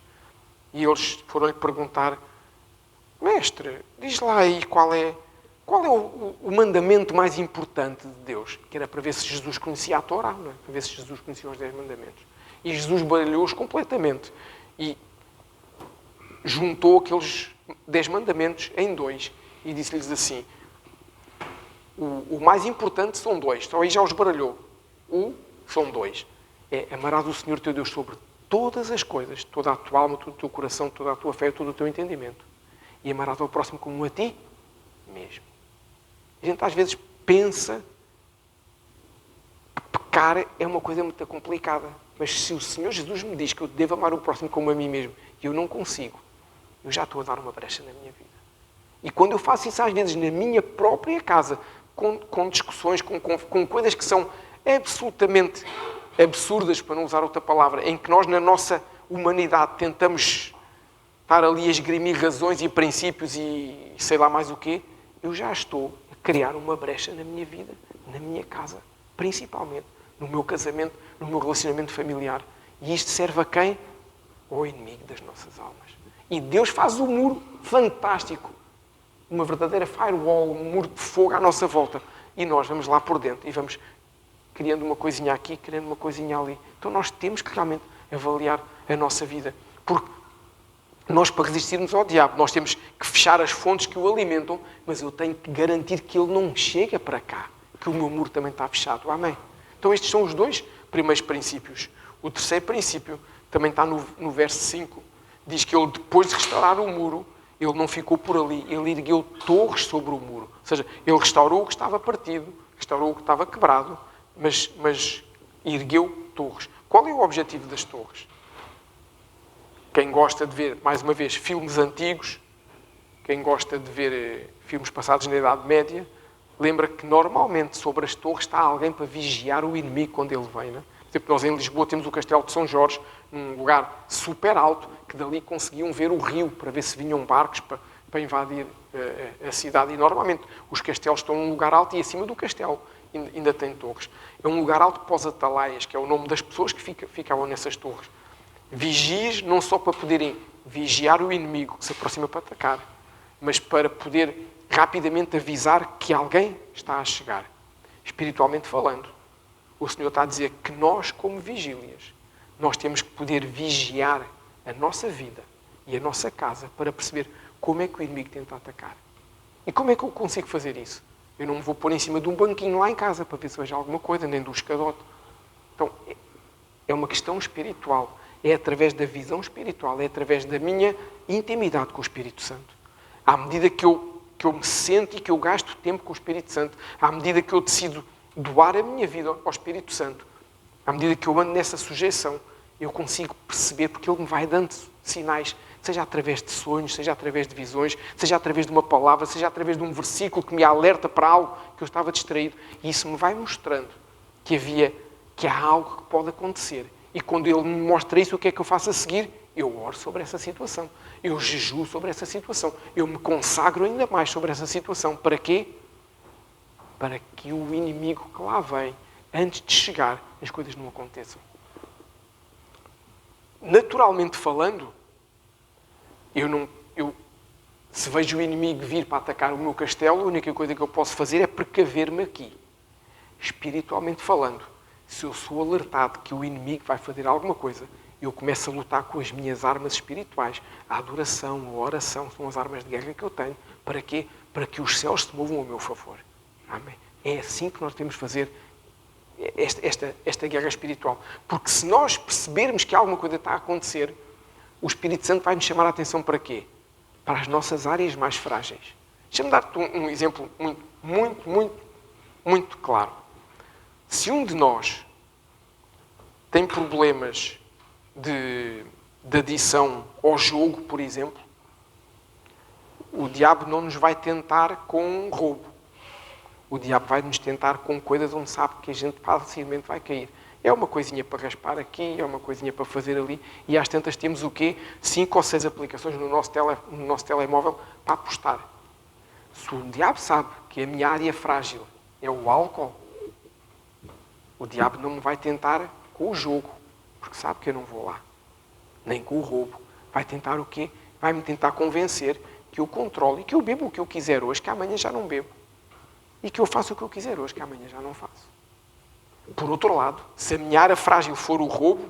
E eles foram-lhe perguntar, mestre, diz lá aí qual é o mandamento mais importante de Deus? Que era para ver se Jesus conhecia a Torá, não é? Para ver se Jesus conhecia os 10 mandamentos. E Jesus baralhou-os completamente. E juntou aqueles 10 mandamentos em 2 e disse-lhes assim, o mais importante são 2, então aí já os baralhou. São 2. É amarás o Senhor teu Deus sobre todas as coisas, toda a tua alma, todo o teu coração, toda a tua fé, todo o teu entendimento. E amarás ao próximo como a ti mesmo. A gente às vezes pensa que pecar é uma coisa muito complicada. Mas se o Senhor Jesus me diz que eu devo amar o próximo como a mim mesmo e eu não consigo, eu já estou a dar uma brecha na minha vida. E quando eu faço isso às vezes na minha própria casa, com discussões, com coisas que são absolutamente absurdas, para não usar outra palavra, em que nós na nossa humanidade tentamos estar ali a esgrimir razões e princípios e sei lá mais o quê, eu já estou a criar uma brecha na minha vida, na minha casa, principalmente, no meu casamento, no meu relacionamento familiar. E isto serve a quem? Ao inimigo das nossas almas. E Deus faz um muro fantástico. Uma verdadeira firewall, um muro de fogo à nossa volta. E nós vamos lá por dentro e vamos criando uma coisinha aqui, criando uma coisinha ali. Então nós temos que realmente avaliar a nossa vida. Porque nós, para resistirmos ao diabo, nós temos que fechar as fontes que o alimentam, mas eu tenho que garantir que ele não chega para cá, que o meu muro também está fechado. Amém? Então estes são os 2 primeiros princípios. O terceiro princípio também está no verso 5. Diz que ele, depois de restaurar o muro, ele não ficou por ali. Ele ergueu torres sobre o muro. Ou seja, ele restaurou o que estava partido, restaurou o que estava quebrado, mas ergueu torres. Qual é o objetivo das torres? Quem gosta de ver, mais uma vez, filmes antigos, quem gosta de ver filmes passados na Idade Média, lembra que normalmente sobre as torres está alguém para vigiar o inimigo quando ele vem. Não é? Por exemplo, nós em Lisboa temos o Castelo de São Jorge, num lugar super alto, que dali conseguiam ver o rio para ver se vinham barcos para invadir a cidade. E normalmente os castelos estão num lugar alto e acima do castelo ainda tem torres. É um lugar alto para os atalaias, que é o nome das pessoas que ficavam nessas torres. Vigias não só para poderem vigiar o inimigo que se aproxima para atacar, mas para poder rapidamente avisar que alguém está a chegar. Espiritualmente falando, o Senhor está a dizer que nós, como vigílias, Nós temos que poder vigiar a nossa vida e a nossa casa para perceber como é que o inimigo tenta atacar. E como é que eu consigo fazer isso? Eu não me vou pôr em cima de um banquinho lá em casa para ver se vejo alguma coisa, nem do escadote. Então, é uma questão espiritual. É através da visão espiritual, é através da minha intimidade com o Espírito Santo. À medida que eu me sento e que eu gasto tempo com o Espírito Santo, à medida que eu decido doar a minha vida ao Espírito Santo, à medida que eu ando nessa sujeição, eu consigo perceber, porque Ele me vai dando sinais, seja através de sonhos, seja através de visões, seja através de uma palavra, seja através de um versículo que me alerta para algo que eu estava distraído. E isso me vai mostrando que há algo que pode acontecer. E quando Ele me mostra isso, o que é que eu faço a seguir? Eu oro sobre essa situação. Eu jejuo sobre essa situação. Eu me consagro ainda mais sobre essa situação. Para quê? Para que o inimigo que lá vem, antes de chegar, as coisas não aconteçam. Naturalmente falando, se vejo o inimigo vir para atacar o meu castelo, a única coisa que eu posso fazer é precaver-me aqui. Espiritualmente falando, se eu sou alertado que o inimigo vai fazer alguma coisa, eu começo a lutar com as minhas armas espirituais. A adoração, a oração, são as armas de guerra que eu tenho. Para quê? Para que os céus se movam a meu favor. Amém? É assim que nós temos de fazer esta guerra espiritual. Porque se nós percebermos que alguma coisa está a acontecer, o Espírito Santo vai nos chamar a atenção para quê? Para as nossas áreas mais frágeis. Deixa-me dar-te um exemplo muito claro. Se um de nós tem problemas de adição ao jogo, por exemplo, o diabo não nos vai tentar com roubo. O diabo vai nos tentar com coisas onde sabe que a gente facilmente vai cair. É uma coisinha para raspar aqui, é uma coisinha para fazer ali, e às tantas temos o quê? 5 ou 6 aplicações no nosso telemóvel para apostar. Se o diabo sabe que a minha área frágil é o álcool, o diabo não me vai tentar com o jogo, porque sabe que eu não vou lá. Nem com o roubo. Vai tentar o quê? Vai-me tentar convencer que eu controlo e que eu bebo o que eu quiser hoje, que amanhã já não bebo. E que eu faço o que eu quiser hoje, que amanhã já não faço. Por outro lado, se a minha área frágil for o roubo, ou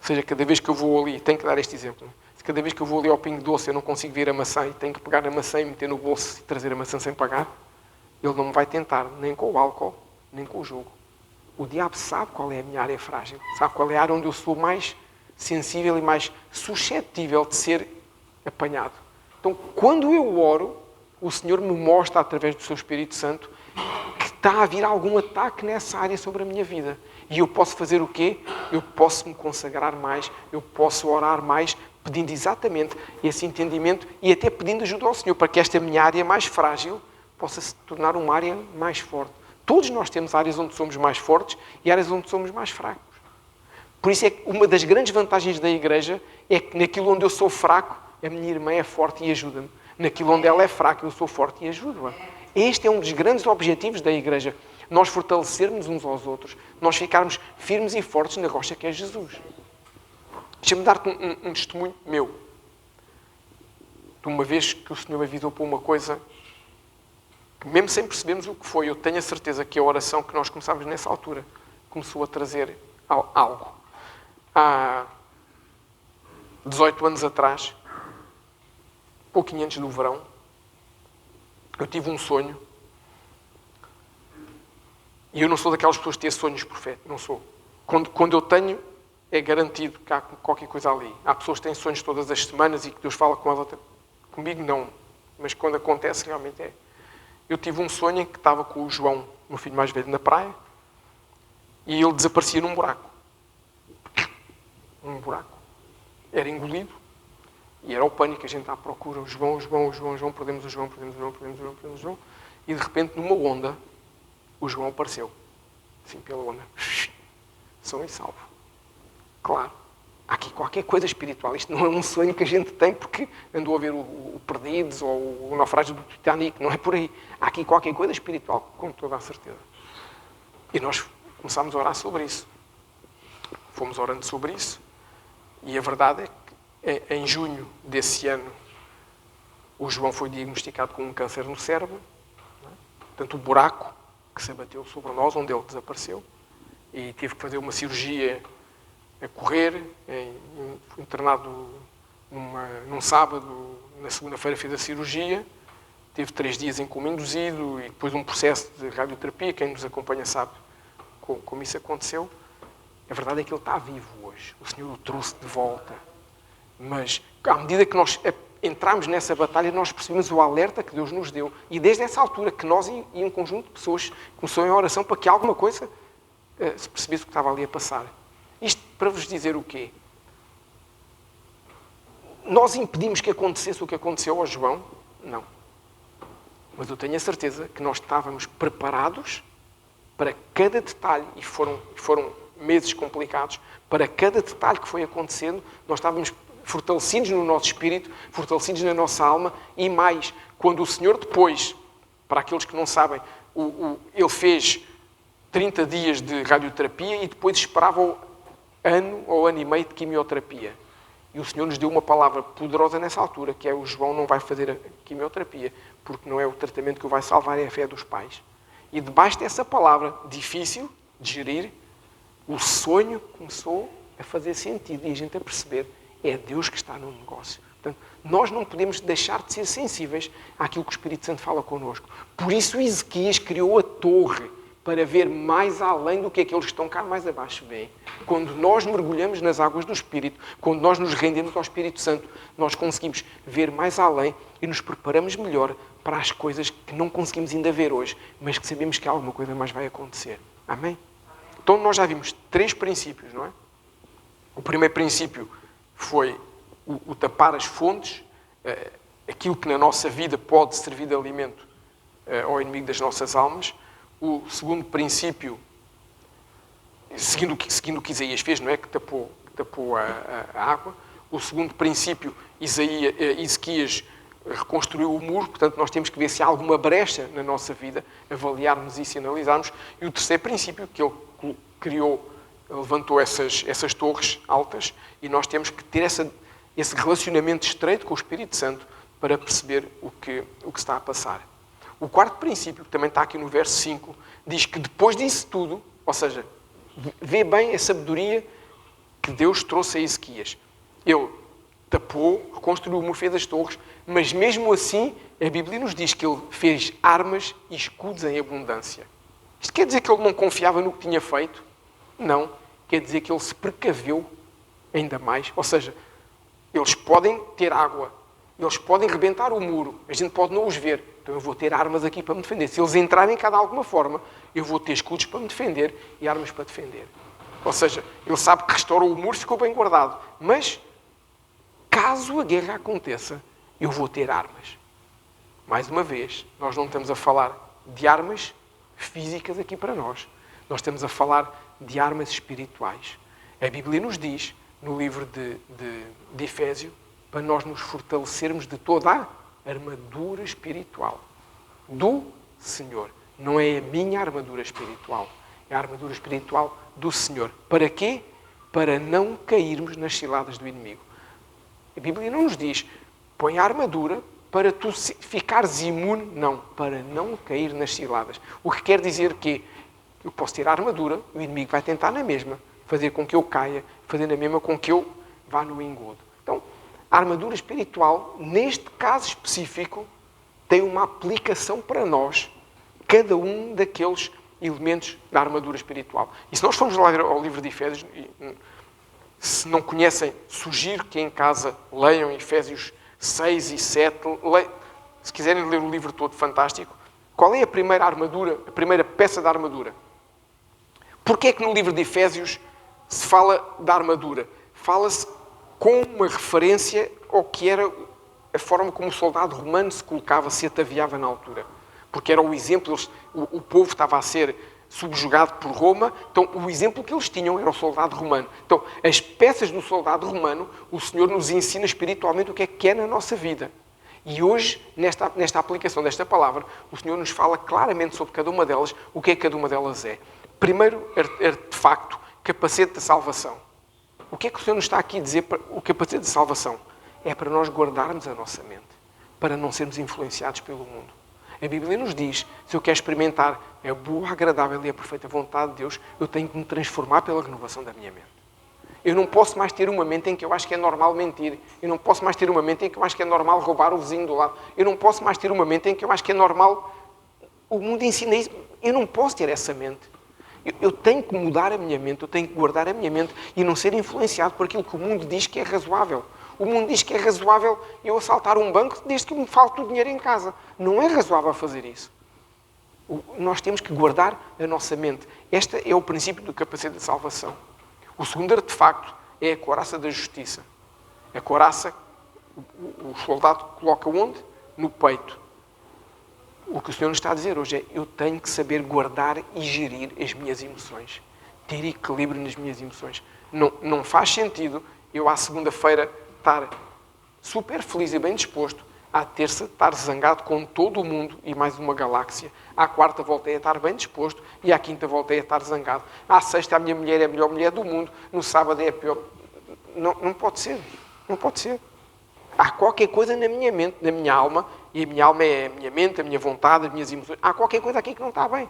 seja, cada vez que eu vou ali, tenho que dar este exemplo, se cada vez que eu vou ali ao Pingo Doce eu não consigo ver a maçã e tenho que pegar a maçã e meter no bolso e trazer a maçã sem pagar, ele não me vai tentar, nem com o álcool, nem com o jogo. O diabo sabe qual é a minha área frágil, sabe qual é a área onde eu sou mais sensível e mais suscetível de ser apanhado. Então, quando eu oro, o Senhor me mostra, através do seu Espírito Santo, que está a vir algum ataque nessa área sobre a minha vida. E eu posso fazer o quê? Eu posso me consagrar mais, eu posso orar mais, pedindo exatamente esse entendimento e até pedindo ajuda ao Senhor, para que esta minha área mais frágil possa se tornar uma área mais forte. Todos nós temos áreas onde somos mais fortes e áreas onde somos mais fracos. Por isso é que uma das grandes vantagens da igreja é que naquilo onde eu sou fraco, a minha irmã é forte e ajuda-me. Naquilo onde ela é fraca, eu sou forte e ajudo-a. Este é um dos grandes objetivos da igreja. Nós fortalecermos uns aos outros. Nós ficarmos firmes e fortes na rocha que é Jesus. Deixa-me dar-te um testemunho meu. De uma vez que o Senhor me avisou para uma coisa que, mesmo sem percebermos o que foi, eu tenho a certeza que a oração que nós começámos nessa altura começou a trazer algo. Há 18 anos atrás, pouquinho antes do verão, eu tive um sonho. E eu não sou daquelas pessoas que têm sonhos proféticos. Não sou. Quando eu tenho, é garantido que há qualquer coisa ali. Há pessoas que têm sonhos todas as semanas e que Deus fala com elas. Comigo não. Mas quando acontece, realmente é. Eu tive um sonho em que estava com o João, meu filho mais velho, na praia. E ele desaparecia num buraco. Um buraco. Era engolido. E era o pânico, a gente à procura, o João, perdemos o João. E de repente, numa onda, o João apareceu. Assim, pela onda. São e salvo. Claro, há aqui qualquer coisa espiritual. Isto não é um sonho que a gente tem porque andou a ver o Perdidos ou o naufrágio do Titanic. Não é por aí. Há aqui qualquer coisa espiritual, com toda a certeza. E nós começámos a orar sobre isso. Fomos orando sobre isso. E a verdade é que em junho desse ano, o João foi diagnosticado com um câncer no cérebro. Portanto, o buraco que se abateu sobre nós, onde ele desapareceu. E tive que fazer uma cirurgia a correr, internado num sábado, na segunda-feira fez a cirurgia, teve 3 dias em coma induzido e depois um processo de radioterapia. Quem nos acompanha sabe como isso aconteceu. A verdade é que ele está vivo hoje. O Senhor o trouxe de volta. Mas, à medida que nós entramos nessa batalha, nós percebemos o alerta que Deus nos deu. E desde essa altura que nós e um conjunto de pessoas começou em oração para que alguma coisa se percebesse o que estava ali a passar. Isto para vos dizer o quê? Nós impedimos que acontecesse o que aconteceu ao João? Não. Mas eu tenho a certeza que nós estávamos preparados para cada detalhe, e foram meses complicados, para cada detalhe que foi acontecendo, nós estávamos fortalecidos no nosso espírito, fortalecidos na nossa alma, e mais, quando o Senhor depois, para aqueles que não sabem, ele fez 30 dias de radioterapia e depois esperava o ano ou ano e meio de quimioterapia. E o Senhor nos deu uma palavra poderosa nessa altura, que é: o João não vai fazer a quimioterapia, porque não é o tratamento que o vai salvar, é a fé dos pais. E debaixo dessa palavra difícil de gerir, o sonho começou a fazer sentido e a gente a perceber: é Deus que está no negócio. Portanto, nós não podemos deixar de ser sensíveis àquilo que o Espírito Santo fala connosco. Por isso Ezequias criou a torre, para ver mais além do que aqueles que estão cá mais abaixo veem. Quando nós mergulhamos nas águas do Espírito, quando nós nos rendemos ao Espírito Santo, nós conseguimos ver mais além e nos preparamos melhor para as coisas que não conseguimos ainda ver hoje, mas que sabemos que alguma coisa mais vai acontecer. Amém? Então nós já vimos 3 princípios, não é? O primeiro princípio foi o tapar as fontes, aquilo que na nossa vida pode servir de alimento ao inimigo das nossas almas. O segundo princípio, seguindo o que Isaías fez, não é? Que tapou a água. O segundo princípio, Ezequias reconstruiu o muro, portanto nós temos que ver se há alguma brecha na nossa vida, avaliarmos isso e analisarmos. E o terceiro princípio, que ele criou, levantou essas torres altas, e nós temos que ter esse relacionamento estreito com o Espírito Santo para perceber o que está a passar. O quarto princípio, que também está aqui no verso 5, diz que depois disso tudo, ou seja, vê bem a sabedoria que Deus trouxe a Ezequias. Ele tapou, reconstruiu o muro, fez as torres, mas mesmo assim a Bíblia nos diz que ele fez armas e escudos em abundância. Isto quer dizer que ele não confiava no que tinha feito? Não. Quer dizer que ele se precaveu ainda mais. Ou seja, eles podem ter água, eles podem rebentar o muro, a gente pode não os ver. Então eu vou ter armas aqui para me defender. Se eles entrarem cá de alguma forma, eu vou ter escudos para me defender e armas para defender. Ou seja, ele sabe que restaurou o muro, ficou bem guardado. Mas, caso a guerra aconteça, eu vou ter armas. Mais uma vez, nós não estamos a falar de armas físicas aqui para nós. Nós estamos a falar de armas espirituais. A Bíblia nos diz, no livro de Efésio, para nós nos fortalecermos de toda a armadura espiritual do Senhor. Não é a minha armadura espiritual, é a armadura espiritual do Senhor. Para quê? Para não cairmos nas ciladas do inimigo. A Bíblia não nos diz: põe a armadura para tu ficares imune. Não, para não cair nas ciladas. O que quer dizer que eu posso ter a armadura, o inimigo vai tentar na mesma fazer com que eu caia, fazer na mesma com que eu vá no engodo. Então, a armadura espiritual, neste caso específico, tem uma aplicação para nós, cada um daqueles elementos da armadura espiritual. E se nós formos ler ao livro de Efésios, se não conhecem, sugiro que em casa leiam Efésios 6 e 7. Se quiserem ler o livro todo, fantástico. Qual é a primeira armadura, a primeira peça da armadura? Porquê é que no livro de Efésios se fala da armadura? Fala-se com uma referência ao que era a forma como o soldado romano se colocava, se ataviava na altura. Porque era o exemplo, o povo estava a ser subjugado por Roma, então o exemplo que eles tinham era o soldado romano. Então, as peças do soldado romano, o Senhor nos ensina espiritualmente o que é na nossa vida. E hoje, nesta aplicação desta palavra, o Senhor nos fala claramente sobre cada uma delas, o que é que cada uma delas é. Primeiro artefacto, capacete da salvação. O que é que o Senhor nos está aqui a dizer? O capacete de salvação é para nós guardarmos a nossa mente, para não sermos influenciados pelo mundo. A Bíblia nos diz, se eu quero experimentar a boa, agradável e a perfeita vontade de Deus, eu tenho que me transformar pela renovação da minha mente. Eu não posso mais ter uma mente em que eu acho que é normal mentir. Eu não posso mais ter uma mente em que eu acho que é normal roubar o vizinho do lado. Eu não posso mais ter uma mente em que eu acho que é normal... O mundo ensina isso. Eu não posso ter essa mente. Eu tenho que mudar a minha mente, eu tenho que guardar a minha mente e não ser influenciado por aquilo que o mundo diz que é razoável. O mundo diz que é razoável eu assaltar um banco desde que me falte o dinheiro em casa. Não é razoável fazer isso. Nós temos que guardar a nossa mente. Este é o princípio do capacete de salvação. O segundo artefacto é a couraça da justiça. A couraça, o soldado coloca onde? No peito. O que o Senhor nos está a dizer hoje é: eu tenho que saber guardar e gerir as minhas emoções. Ter equilíbrio nas minhas emoções. Não faz sentido eu, à segunda-feira, estar super feliz e bem disposto. À terça, estar zangado com todo o mundo e mais uma galáxia. À quarta, voltei a estar bem disposto. E à quinta, voltei a estar zangado. À sexta, a minha mulher é a melhor mulher do mundo. No sábado, é a pior. Não pode ser. Não pode ser. Há qualquer coisa na minha mente, na minha alma, e a minha alma é a minha mente, a minha vontade, as minhas emoções. Há qualquer coisa aqui que não está bem.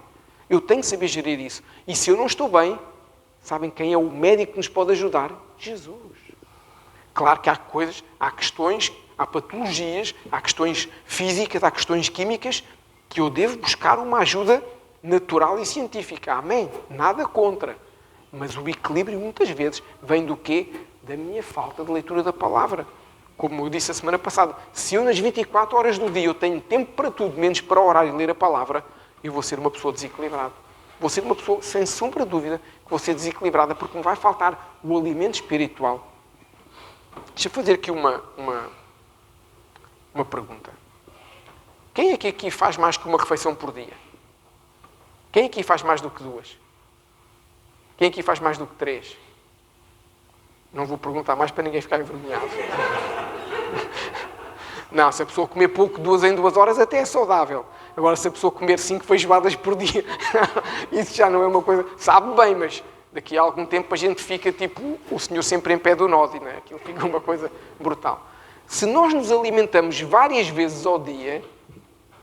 Eu tenho que saber gerir isso. E se eu não estou bem, sabem quem é o médico que nos pode ajudar? Jesus. Claro que há coisas, há questões, há patologias, há questões físicas, há questões químicas, que eu devo buscar uma ajuda natural e científica. Amém? Nada contra. Mas o equilíbrio, muitas vezes, vem do quê? Da minha falta de leitura da palavra. Como eu disse a semana passada, se eu nas 24 horas do dia eu tenho tempo para tudo, menos para orar e ler a palavra, eu vou ser uma pessoa desequilibrada. Vou ser uma pessoa, sem sombra de dúvida, que vou ser desequilibrada, porque me vai faltar o alimento espiritual. Deixa eu fazer aqui uma pergunta. Quem é que aqui faz mais que uma refeição por dia? Quem aqui faz mais do que 2? Quem aqui faz mais do que 3? Não vou perguntar mais para ninguém ficar envergonhado. Não, se a pessoa comer pouco 2 em 2 horas, até é saudável. Agora, se a pessoa comer 5 feijoadas por dia, isso já não é uma coisa... Sabe bem, mas daqui a algum tempo a gente fica tipo o senhor sempre em pé do nódio, não é? Aquilo fica uma coisa brutal. Se nós nos alimentamos várias vezes ao dia,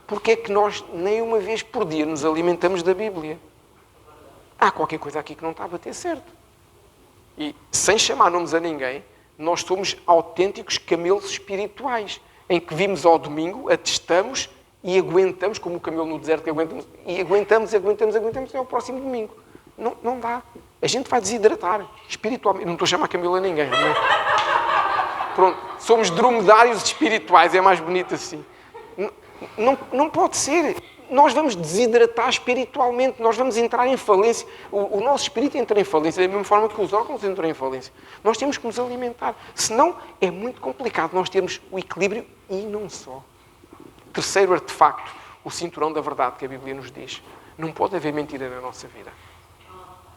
porque é que nós nem uma vez por dia nos alimentamos da Bíblia? Há qualquer coisa aqui que não está a bater certo. E, sem chamar nomes a ninguém, nós somos autênticos camelos espirituais, em que vimos ao domingo, atestamos e aguentamos, como o camelo no deserto que aguentamos, e aguentamos até ao próximo domingo. Não dá. A gente vai desidratar espiritualmente. Não estou a chamar camelo a ninguém. Não é? Pronto, somos dromedários espirituais, é mais bonito assim. Não pode ser. Nós vamos desidratar espiritualmente, nós vamos entrar em falência. O nosso espírito entra em falência da mesma forma que os órgãos entram em falência. Nós temos que nos alimentar. Senão, é muito complicado nós termos o equilíbrio e não só. Terceiro artefacto, o cinturão da verdade que a Bíblia nos diz. Não pode haver mentira na nossa vida.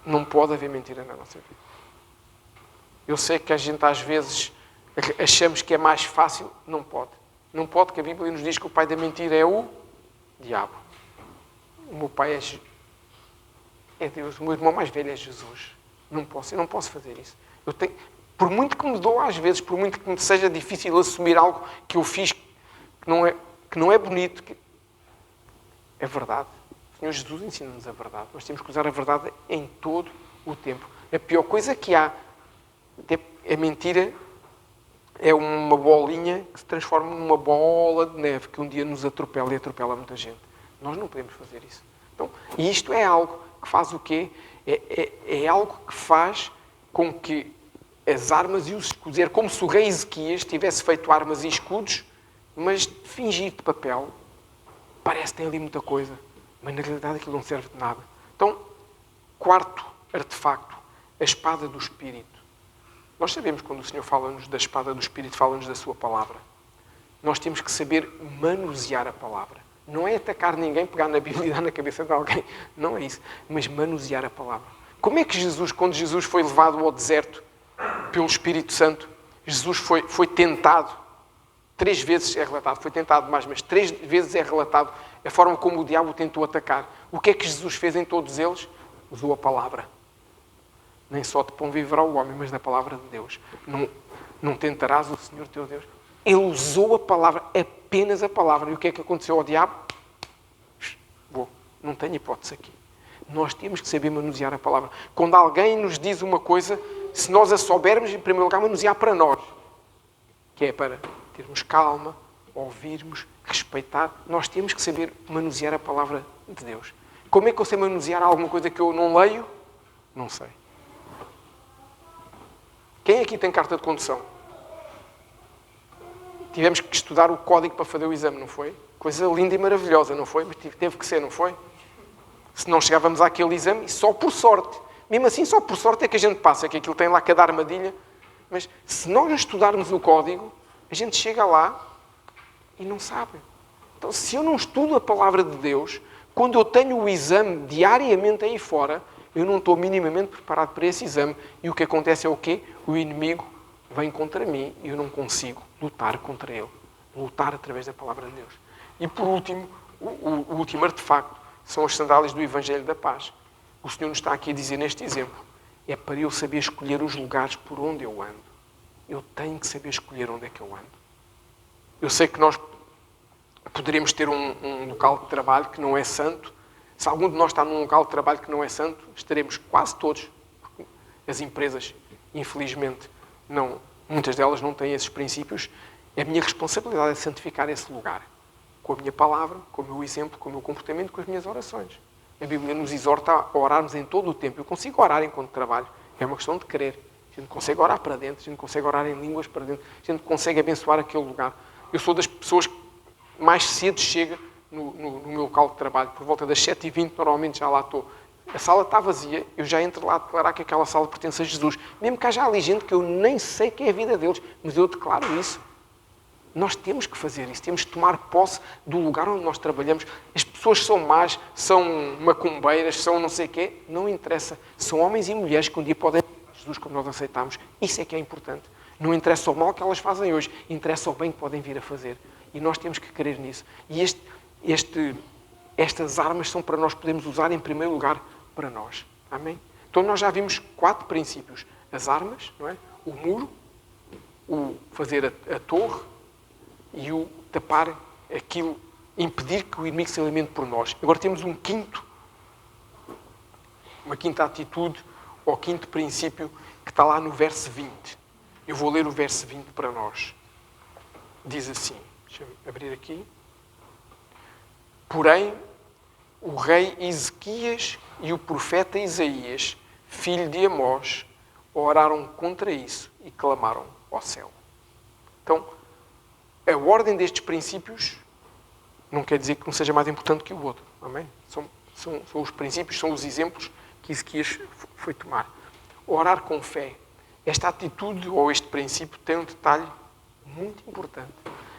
Não pode haver mentira na nossa vida. Eu sei que a gente às vezes achamos que é mais fácil. Não pode. Não pode, que a Bíblia nos diz que o pai da mentira é o diabo. O meu pai é Deus. O meu irmão mais velho é Jesus. Eu não posso fazer isso. Por muito que me dou às vezes, por muito que me seja difícil assumir algo que eu fiz que não é bonito, é verdade. O Senhor Jesus ensina-nos a verdade. Nós temos que usar a verdade em todo o tempo. A pior coisa que há, a mentira, é uma bolinha que se transforma numa bola de neve que um dia nos atropela e atropela muita gente. Nós não podemos fazer isso. Então, e isto é algo que faz o quê? É algo que faz com que as armas e os escudos... Era como se o rei Ezequias tivesse feito armas e escudos, mas fingir de papel. Parece que tem ali muita coisa, mas na realidade aquilo não serve de nada. Então, quarto artefacto, a espada do Espírito. Nós sabemos quando o Senhor fala-nos da espada do Espírito, fala-nos da sua palavra. Nós temos que saber manusear a palavra. Não é atacar ninguém, pegar na Bíblia e dar na cabeça de alguém. Não é isso. Mas manusear a palavra. Como é que Jesus, quando Jesus foi levado ao deserto pelo Espírito Santo, Jesus foi tentado? 3 vezes é relatado. Foi tentado mais, mas 3 vezes é relatado a forma como o diabo o tentou atacar. O que é que Jesus fez em todos eles? Usou a palavra. Nem só de pão viverá o homem, mas da palavra de Deus. Não tentarás o Senhor teu Deus. Ele usou a palavra, apenas a palavra. E o que é que aconteceu ao diabo? Não tenho hipótese aqui. Nós temos que saber manusear a palavra. Quando alguém nos diz uma coisa, se nós a soubermos, em primeiro lugar, manusear para nós. Que é para termos calma, ouvirmos, respeitar. Nós temos que saber manusear a palavra de Deus. Como é que eu sei manusear alguma coisa que eu não leio? Não sei. Quem aqui tem carta de condução? Tivemos que estudar o código para fazer o exame, não foi? Coisa linda e maravilhosa, não foi? Mas teve que ser, não foi? Se não chegávamos àquele exame, e só por sorte. Mesmo assim, só por sorte é que a gente passa, que aquilo tem lá cada armadilha. Mas se nós estudarmos o código, a gente chega lá e não sabe. Então, se eu não estudo a palavra de Deus, quando eu tenho o exame diariamente aí fora, eu não estou minimamente preparado para esse exame. E o que acontece é o quê? O inimigo vem contra mim e eu não consigo lutar contra ele. Lutar através da palavra de Deus. E por último, o último artefacto são as sandálias do Evangelho da Paz. O Senhor nos está aqui a dizer neste exemplo. É para eu saber escolher os lugares por onde eu ando. Eu tenho que saber escolher onde é que eu ando. Eu sei que nós poderíamos ter um local de trabalho que não é santo. Se algum de nós está num local de trabalho que não é santo, estaremos quase todos. As empresas, infelizmente, muitas delas não têm esses princípios. A minha responsabilidade é santificar esse lugar. Com a minha palavra, com o meu exemplo, com o meu comportamento, com as minhas orações. A Bíblia nos exorta a orarmos em todo o tempo. Eu consigo orar enquanto trabalho. É uma questão de querer. A gente consegue orar para dentro, a gente consegue orar em línguas para dentro, a gente consegue abençoar aquele lugar. Eu sou das pessoas que mais cedo chega no meu local de trabalho. Por volta das 7h20, normalmente já lá estou. A sala está vazia, eu já entro lá a declarar que aquela sala pertence a Jesus. Mesmo que haja ali gente que eu nem sei que é a vida deles, mas eu declaro isso. Nós temos que fazer isso, temos que tomar posse do lugar onde nós trabalhamos. As pessoas são más, são macumbeiras, são não sei o quê, não interessa. São homens e mulheres que um dia podem aceitar Jesus como nós aceitamos. Isso é que é importante. Não interessa o mal que elas fazem hoje, interessa o bem que podem vir a fazer. E nós temos que crer nisso. E estas armas são para nós podermos usar em primeiro lugar para nós. Amém? Então nós já vimos 4 princípios. As armas, não é? O muro, o fazer a torre, e o tapar aquilo, impedir que o inimigo se alimente por nós. Agora temos uma quinta atitude, ou quinto princípio, que está lá no verso 20. Eu vou ler o verso 20 para nós. Diz assim, deixa-me abrir aqui. Porém, o rei Ezequias e o profeta Isaías, filho de Amós, oraram contra isso e clamaram ao céu. Então, a ordem destes princípios não quer dizer que um seja mais importante que o outro. Amém? São os princípios, são os exemplos que Ezequias foi tomar. Orar com fé. Esta atitude ou este princípio tem um detalhe muito importante.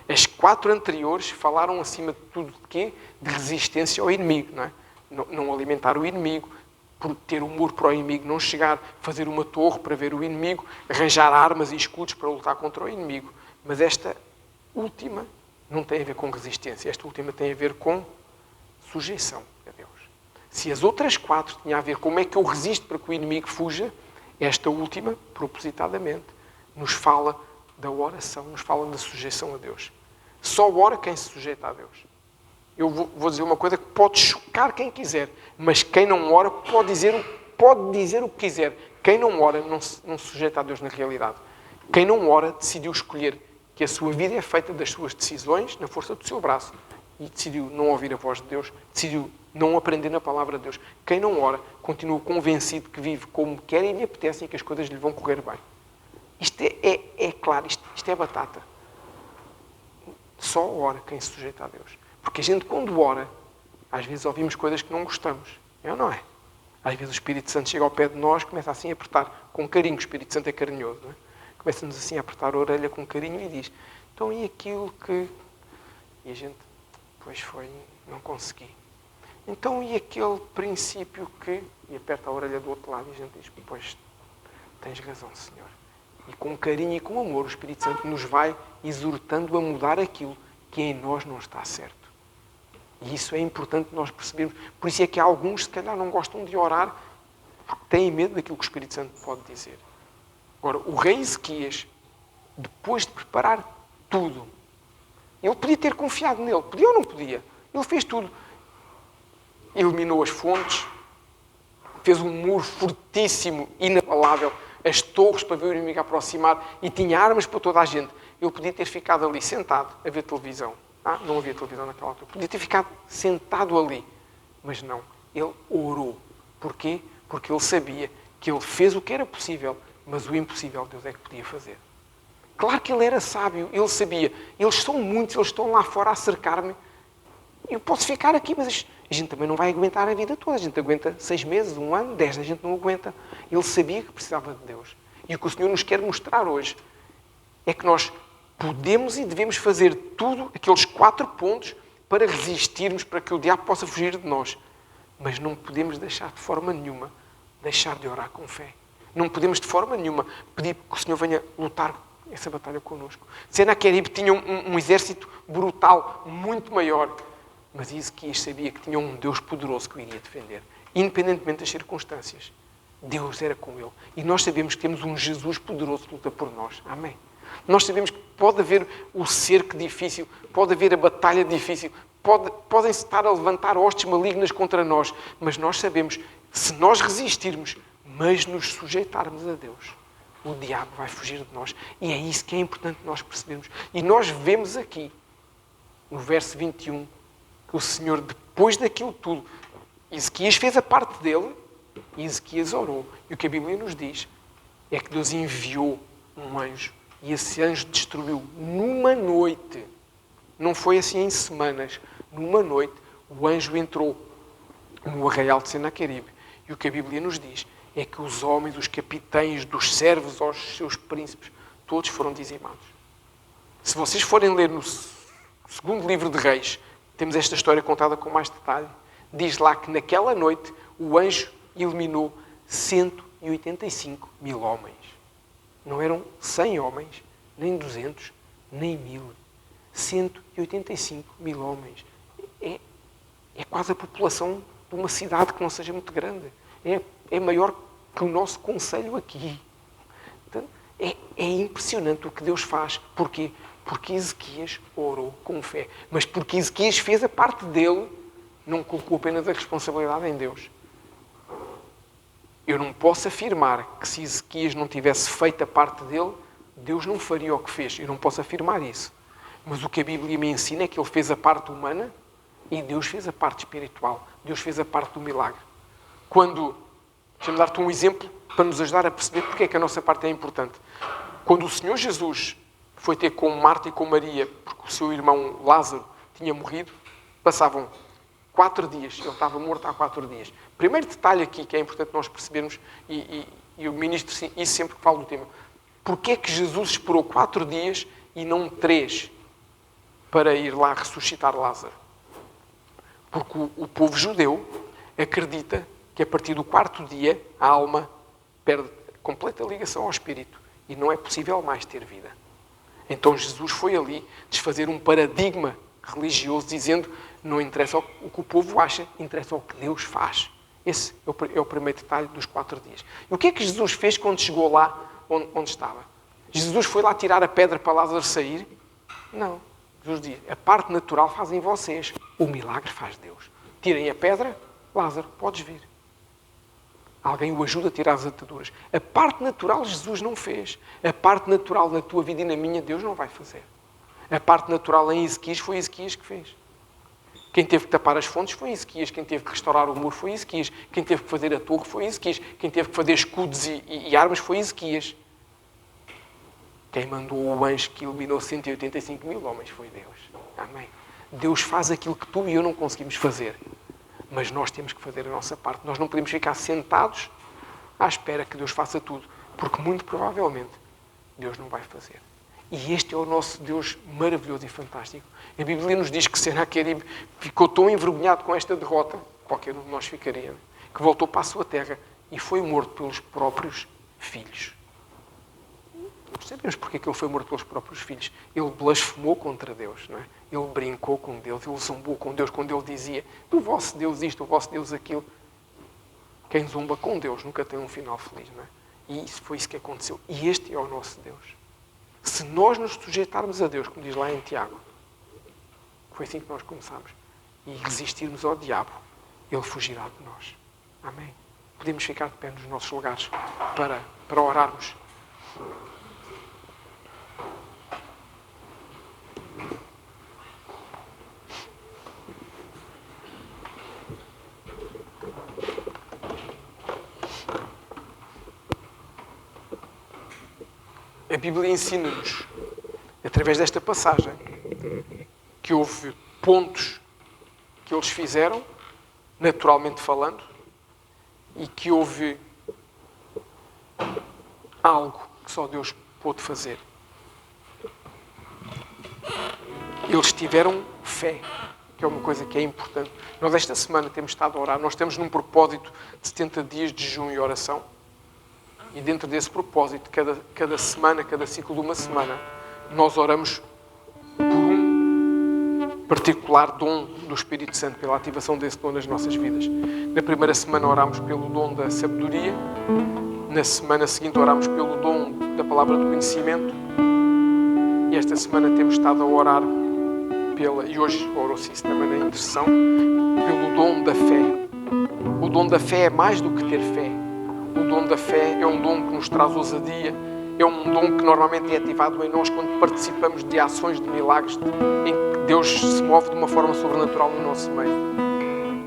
As 4 anteriores falaram acima de tudo de quê? De resistência ao inimigo. Não é? Não alimentar o inimigo, ter um muro para o inimigo não chegar, fazer uma torre para ver o inimigo, arranjar armas e escudos para lutar contra o inimigo. Mas esta última não tem a ver com resistência. Esta última tem a ver com sujeição a Deus. Se as outras 4 tinham a ver como é que eu resisto para que o inimigo fuja, esta última, propositadamente, nos fala da oração, nos fala da sujeição a Deus. Só ora quem se sujeita a Deus. Eu vou dizer uma coisa que pode chocar quem quiser, mas quem não ora pode dizer o que quiser. Quem não ora não se sujeita a Deus na realidade. Quem não ora decidiu escolher que a sua vida é feita das suas decisões na força do seu braço. E decidiu não ouvir a voz de Deus, decidiu não aprender na palavra de Deus. Quem não ora, continua convencido que vive como quer e lhe apetece e que as coisas lhe vão correr bem. Isto é claro, isto é batata. Só ora quem se sujeita a Deus. Porque a gente, quando ora, às vezes ouvimos coisas que não gostamos. É ou não é? Às vezes o Espírito Santo chega ao pé de nós, começa assim a apertar com carinho. O Espírito Santo é carinhoso, não é? Começa-nos assim a apertar a orelha com carinho e diz, então e aquilo que... E a gente, pois foi, não consegui. Então e aquele princípio que... E aperta a orelha do outro lado e a gente diz, pois, tens razão, Senhor. E com carinho e com amor o Espírito Santo nos vai exortando a mudar aquilo que em nós não está certo. E isso é importante nós percebermos. Por isso é que alguns, se calhar, não gostam de orar, porque têm medo daquilo que o Espírito Santo pode dizer. Agora, o rei Ezequias, depois de preparar tudo, ele podia ter confiado nele. Podia ou não podia? Ele fez tudo. Eliminou as fontes, fez um muro fortíssimo, inabalável, as torres para ver o inimigo aproximar e tinha armas para toda a gente. Ele podia ter ficado ali sentado a ver televisão. Não havia televisão naquela altura. Podia ter ficado sentado ali. Mas não. Ele orou. Porquê? Porque ele sabia que ele fez o que era possível, mas o impossível Deus é que podia fazer. Claro que ele era sábio. Ele sabia. Eles são muitos. Eles estão lá fora a cercar-me. Eu posso ficar aqui, mas a gente também não vai aguentar a vida toda. A gente aguenta 6 meses, 1 ano, 10. A gente não aguenta. Ele sabia que precisava de Deus. E o que o Senhor nos quer mostrar hoje é que nós podemos e devemos fazer tudo, aqueles 4 pontos, para resistirmos, para que o diabo possa fugir de nós. Mas não podemos deixar de forma nenhuma, deixar de orar com fé. Não podemos de forma nenhuma pedir que o Senhor venha lutar essa batalha connosco. Senaqueribe tinha um exército brutal, muito maior. Mas Ezequias sabia que tinha um Deus poderoso que o iria defender. Independentemente das circunstâncias. Deus era com ele. E nós sabemos que temos um Jesus poderoso que luta por nós. Amém. Nós sabemos que pode haver o cerco difícil, pode haver a batalha difícil, podem-se estar a levantar hostes malignas contra nós, mas nós sabemos, se nós resistirmos, mas nos sujeitarmos a Deus, o diabo vai fugir de nós. E é isso que é importante nós percebermos. E nós vemos aqui, no verso 21, que o Senhor, depois daquilo tudo, Ezequias fez a parte dele e Ezequias orou. E o que a Bíblia nos diz é que Deus enviou um anjo e esse anjo destruiu numa noite. Não foi assim em semanas. Numa noite, o anjo entrou no arraial de Senaqueribe. E o que a Bíblia nos diz é que os homens, os capitães, dos servos aos seus príncipes, todos foram dizimados. Se vocês forem ler no segundo livro de Reis, temos esta história contada com mais detalhe. Diz lá que naquela noite o anjo eliminou 185 mil homens. Não eram 100 homens, nem 200, nem 1000. 185 mil homens. É quase a população de uma cidade que não seja muito grande. É maior que o nosso concelho aqui. Então, é impressionante o que Deus faz. Porquê? Porque Ezequias orou com fé. Mas porque Ezequias fez a parte dele, não colocou apenas a responsabilidade em Deus. Eu não posso afirmar que se Ezequias não tivesse feito a parte dele, Deus não faria o que fez. Eu não posso afirmar isso. Mas o que a Bíblia me ensina é que ele fez a parte humana e Deus fez a parte espiritual. Deus fez a parte do milagre. Deixa-me dar-te um exemplo para nos ajudar a perceber porque é que a nossa parte é importante. Quando o Senhor Jesus foi ter com Marta e com Maria, porque o seu irmão Lázaro tinha morrido, passavam 4 dias, ele estava morto há 4 dias. Primeiro detalhe aqui que é importante nós percebermos, e o ministro isso sempre que fala do tema, porque é que Jesus esperou 4 dias e não 3 para ir lá ressuscitar Lázaro? Porque o povo judeu acredita que a partir do 4º dia a alma perde completa ligação ao espírito e não é possível mais ter vida. Então Jesus foi ali desfazer um paradigma religioso dizendo não interessa o que o povo acha, interessa o que Deus faz. Esse é o primeiro detalhe dos 4 dias. E o que é que Jesus fez quando chegou lá onde estava? Jesus foi lá tirar a pedra para Lázaro sair? Não. Jesus diz, a parte natural fazem vocês, o milagre faz Deus. Tirem a pedra, Lázaro, podes vir. Alguém o ajuda a tirar as ataduras. A parte natural Jesus não fez. A parte natural na tua vida e na minha, Deus não vai fazer. A parte natural em Ezequias foi Ezequias que fez. Quem teve que tapar as fontes foi Ezequias. Quem teve que restaurar o muro foi Ezequias. Quem teve que fazer a torre foi Ezequias. Quem teve que fazer escudos e armas foi Ezequias. Quem mandou o anjo que eliminou 185 mil homens foi Deus. Amém. Deus faz aquilo que tu e eu não conseguimos fazer. Mas nós temos que fazer a nossa parte. Nós não podemos ficar sentados à espera que Deus faça tudo. Porque muito provavelmente Deus não vai fazer. E este é o nosso Deus maravilhoso e fantástico. A Bíblia nos diz que Senaqueribe ficou tão envergonhado com esta derrota, qualquer um de nós ficaria, que voltou para a sua terra e foi morto pelos próprios filhos. Nós sabemos porque é que ele foi morto pelos próprios filhos. Ele blasfemou contra Deus, não é? Ele brincou com Deus, ele zombou com Deus quando ele dizia do vosso Deus isto, do vosso Deus aquilo. Quem zomba com Deus nunca tem um final feliz, não é? E isso foi isso que aconteceu. E este é o nosso Deus. Se nós nos sujeitarmos a Deus, como diz lá em Tiago, foi assim que nós começámos, e resistirmos ao diabo, ele fugirá de nós. Amém? Podemos ficar de pé nos nossos lugares para para orarmos. A Bíblia ensina-nos, através desta passagem, que houve pontos que eles fizeram, naturalmente falando, e que houve algo que só Deus pôde fazer. Eles tiveram fé, que é uma coisa que é importante. Nós esta semana temos estado a orar, nós estamos num propósito de 70 dias de jejum e oração. E dentro desse propósito, cada semana, cada ciclo de uma semana, nós oramos por um particular dom do Espírito Santo, pela ativação desse dom nas nossas vidas. Na primeira semana orámos pelo dom da sabedoria, na semana seguinte orámos pelo dom da palavra de conhecimento, e esta semana temos estado a orar e hoje orou-se isso também na intercessão, pelo dom da fé. O dom da fé é mais do que ter fé. O dom da fé é um dom que nos traz ousadia, é um dom que normalmente é ativado em nós quando participamos de ações de milagres, em que Deus se move de uma forma sobrenatural no nosso meio.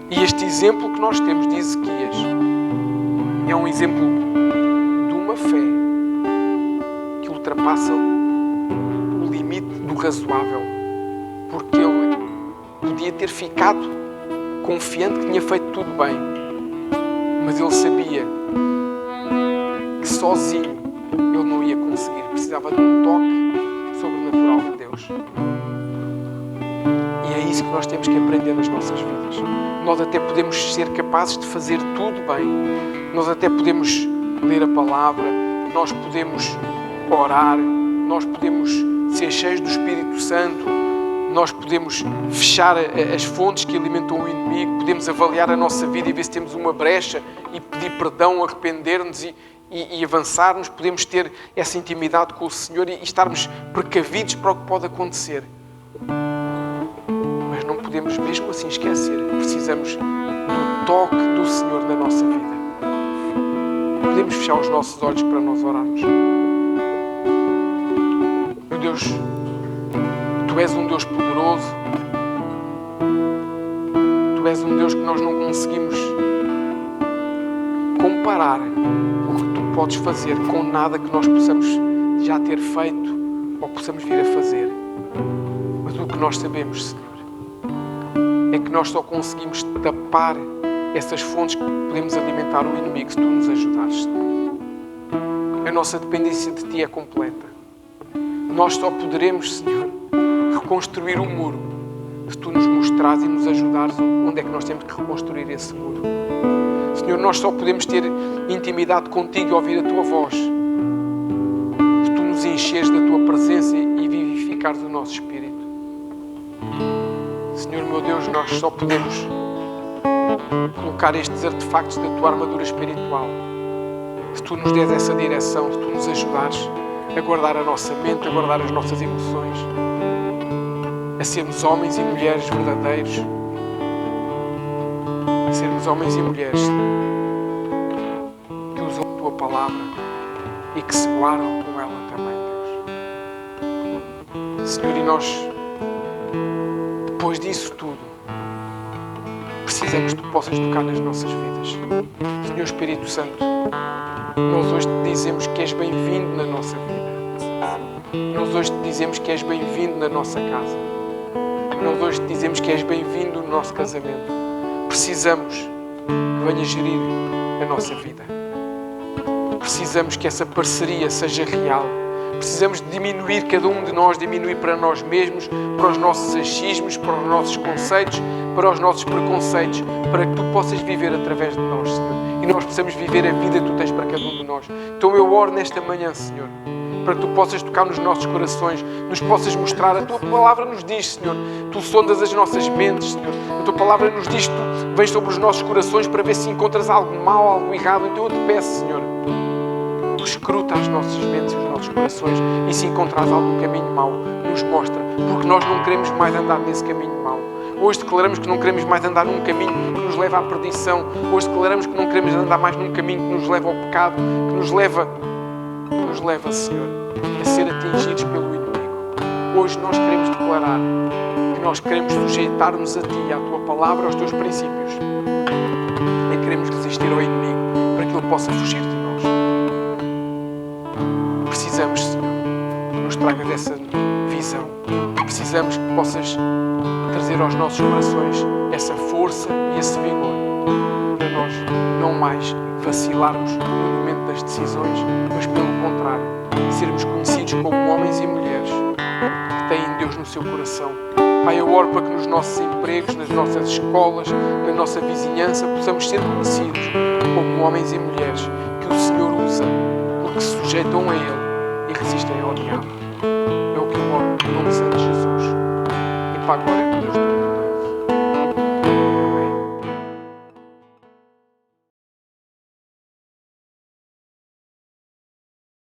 E este exemplo que nós temos de Ezequias é um exemplo de uma fé que ultrapassa o limite do razoável, porque ele podia ter ficado confiante que tinha feito tudo bem, mas ele sabia que sozinho ele não ia conseguir. Precisava de um toque sobrenatural de Deus. E é isso que nós temos que aprender nas nossas vidas. Nós até podemos ser capazes de fazer tudo bem. Nós até podemos ler a palavra. Nós podemos orar. Nós podemos ser cheios do Espírito Santo. Nós podemos fechar as fontes que alimentam o inimigo. Podemos avaliar a nossa vida e ver se temos uma brecha e pedir perdão, arrepender-nos e avançarmos. Podemos ter essa intimidade com o Senhor e estarmos precavidos para o que pode acontecer. Mas não podemos mesmo assim esquecer. Precisamos do toque do Senhor na nossa vida. Podemos fechar os nossos olhos para nós orarmos. Meu Deus, Tu és um Deus poderoso. Tu és um Deus que nós não conseguimos comparar o que Tu podes fazer com nada que nós possamos já ter feito ou possamos vir a fazer. Mas o que nós sabemos, Senhor, é que nós só conseguimos tapar essas fontes que podemos alimentar o inimigo se Tu nos ajudares, Senhor. A nossa dependência de Ti é completa. Nós só poderemos, Senhor, reconstruir o muro se Tu nos mostrares e nos ajudares onde é que nós temos que reconstruir esse muro. Senhor, nós só podemos ter intimidade contigo e ouvir a Tua voz se Tu nos encheres da Tua presença e vivificares o nosso espírito. Senhor, meu Deus, nós só podemos colocar estes artefactos da Tua armadura espiritual se Tu nos des essa direção, se Tu nos ajudares a guardar a nossa mente, a guardar as nossas emoções, a sermos homens e mulheres verdadeiros, a sermos homens e mulheres que usam a Tua palavra e que se guardam com ela também, Deus. Senhor, e nós, depois disso tudo, precisamos que Tu possas tocar nas nossas vidas. Senhor Espírito Santo, nós hoje Te dizemos que és bem-vindo na nossa vida. Nós hoje Te dizemos que és bem-vindo na nossa casa. Nós hoje Te dizemos que és bem-vindo no nosso casamento. Precisamos que venhas gerir a nossa vida. Precisamos que essa parceria seja real. Precisamos de diminuir, cada um de nós, diminuir para nós mesmos, para os nossos achismos, para os nossos conceitos, para os nossos preconceitos, para que Tu possas viver através de nós, Senhor. E nós possamos viver a vida que Tu tens para cada um de nós. Então eu oro nesta manhã, Senhor, para que Tu possas tocar nos nossos corações, nos possas mostrar. A Tua palavra nos diz, Senhor, Tu sondas as nossas mentes, Senhor. A Tua palavra nos diz que Tu vens sobre os nossos corações para ver se encontras algo mau, algo errado. Então eu Te peço, Senhor, Tu escruta as nossas mentes e os nossos corações e se encontrares algum caminho mau, nos mostra, porque nós não queremos mais andar nesse caminho mau. Hoje declaramos que não queremos mais andar num caminho que nos leva à perdição. Hoje declaramos que não queremos andar mais num caminho que nos leva ao pecado, que nos leva, Senhor, a ser atingidos pelo inimigo. Hoje nós queremos declarar que nós queremos sujeitar-nos a Ti, à Tua palavra, aos Teus princípios. E queremos resistir ao inimigo para que Ele possa fugir de nós. Precisamos, Senhor, que nos tragas essa visão. Precisamos que possas trazer aos nossos corações essa força e esse vigor para nós não mais vacilarmos no momento das decisões, mas pelo contrário, sermos conhecidos como homens e mulheres que têm Deus no seu coração. Pai, eu oro para que nos nossos empregos, nas nossas escolas, na nossa vizinhança, possamos ser conhecidos como homens e mulheres que o Senhor usa porque se sujeitam a Ele e resistem ao diabo. É o que eu oro, em nome santo de Jesus. E para a glória de Deus.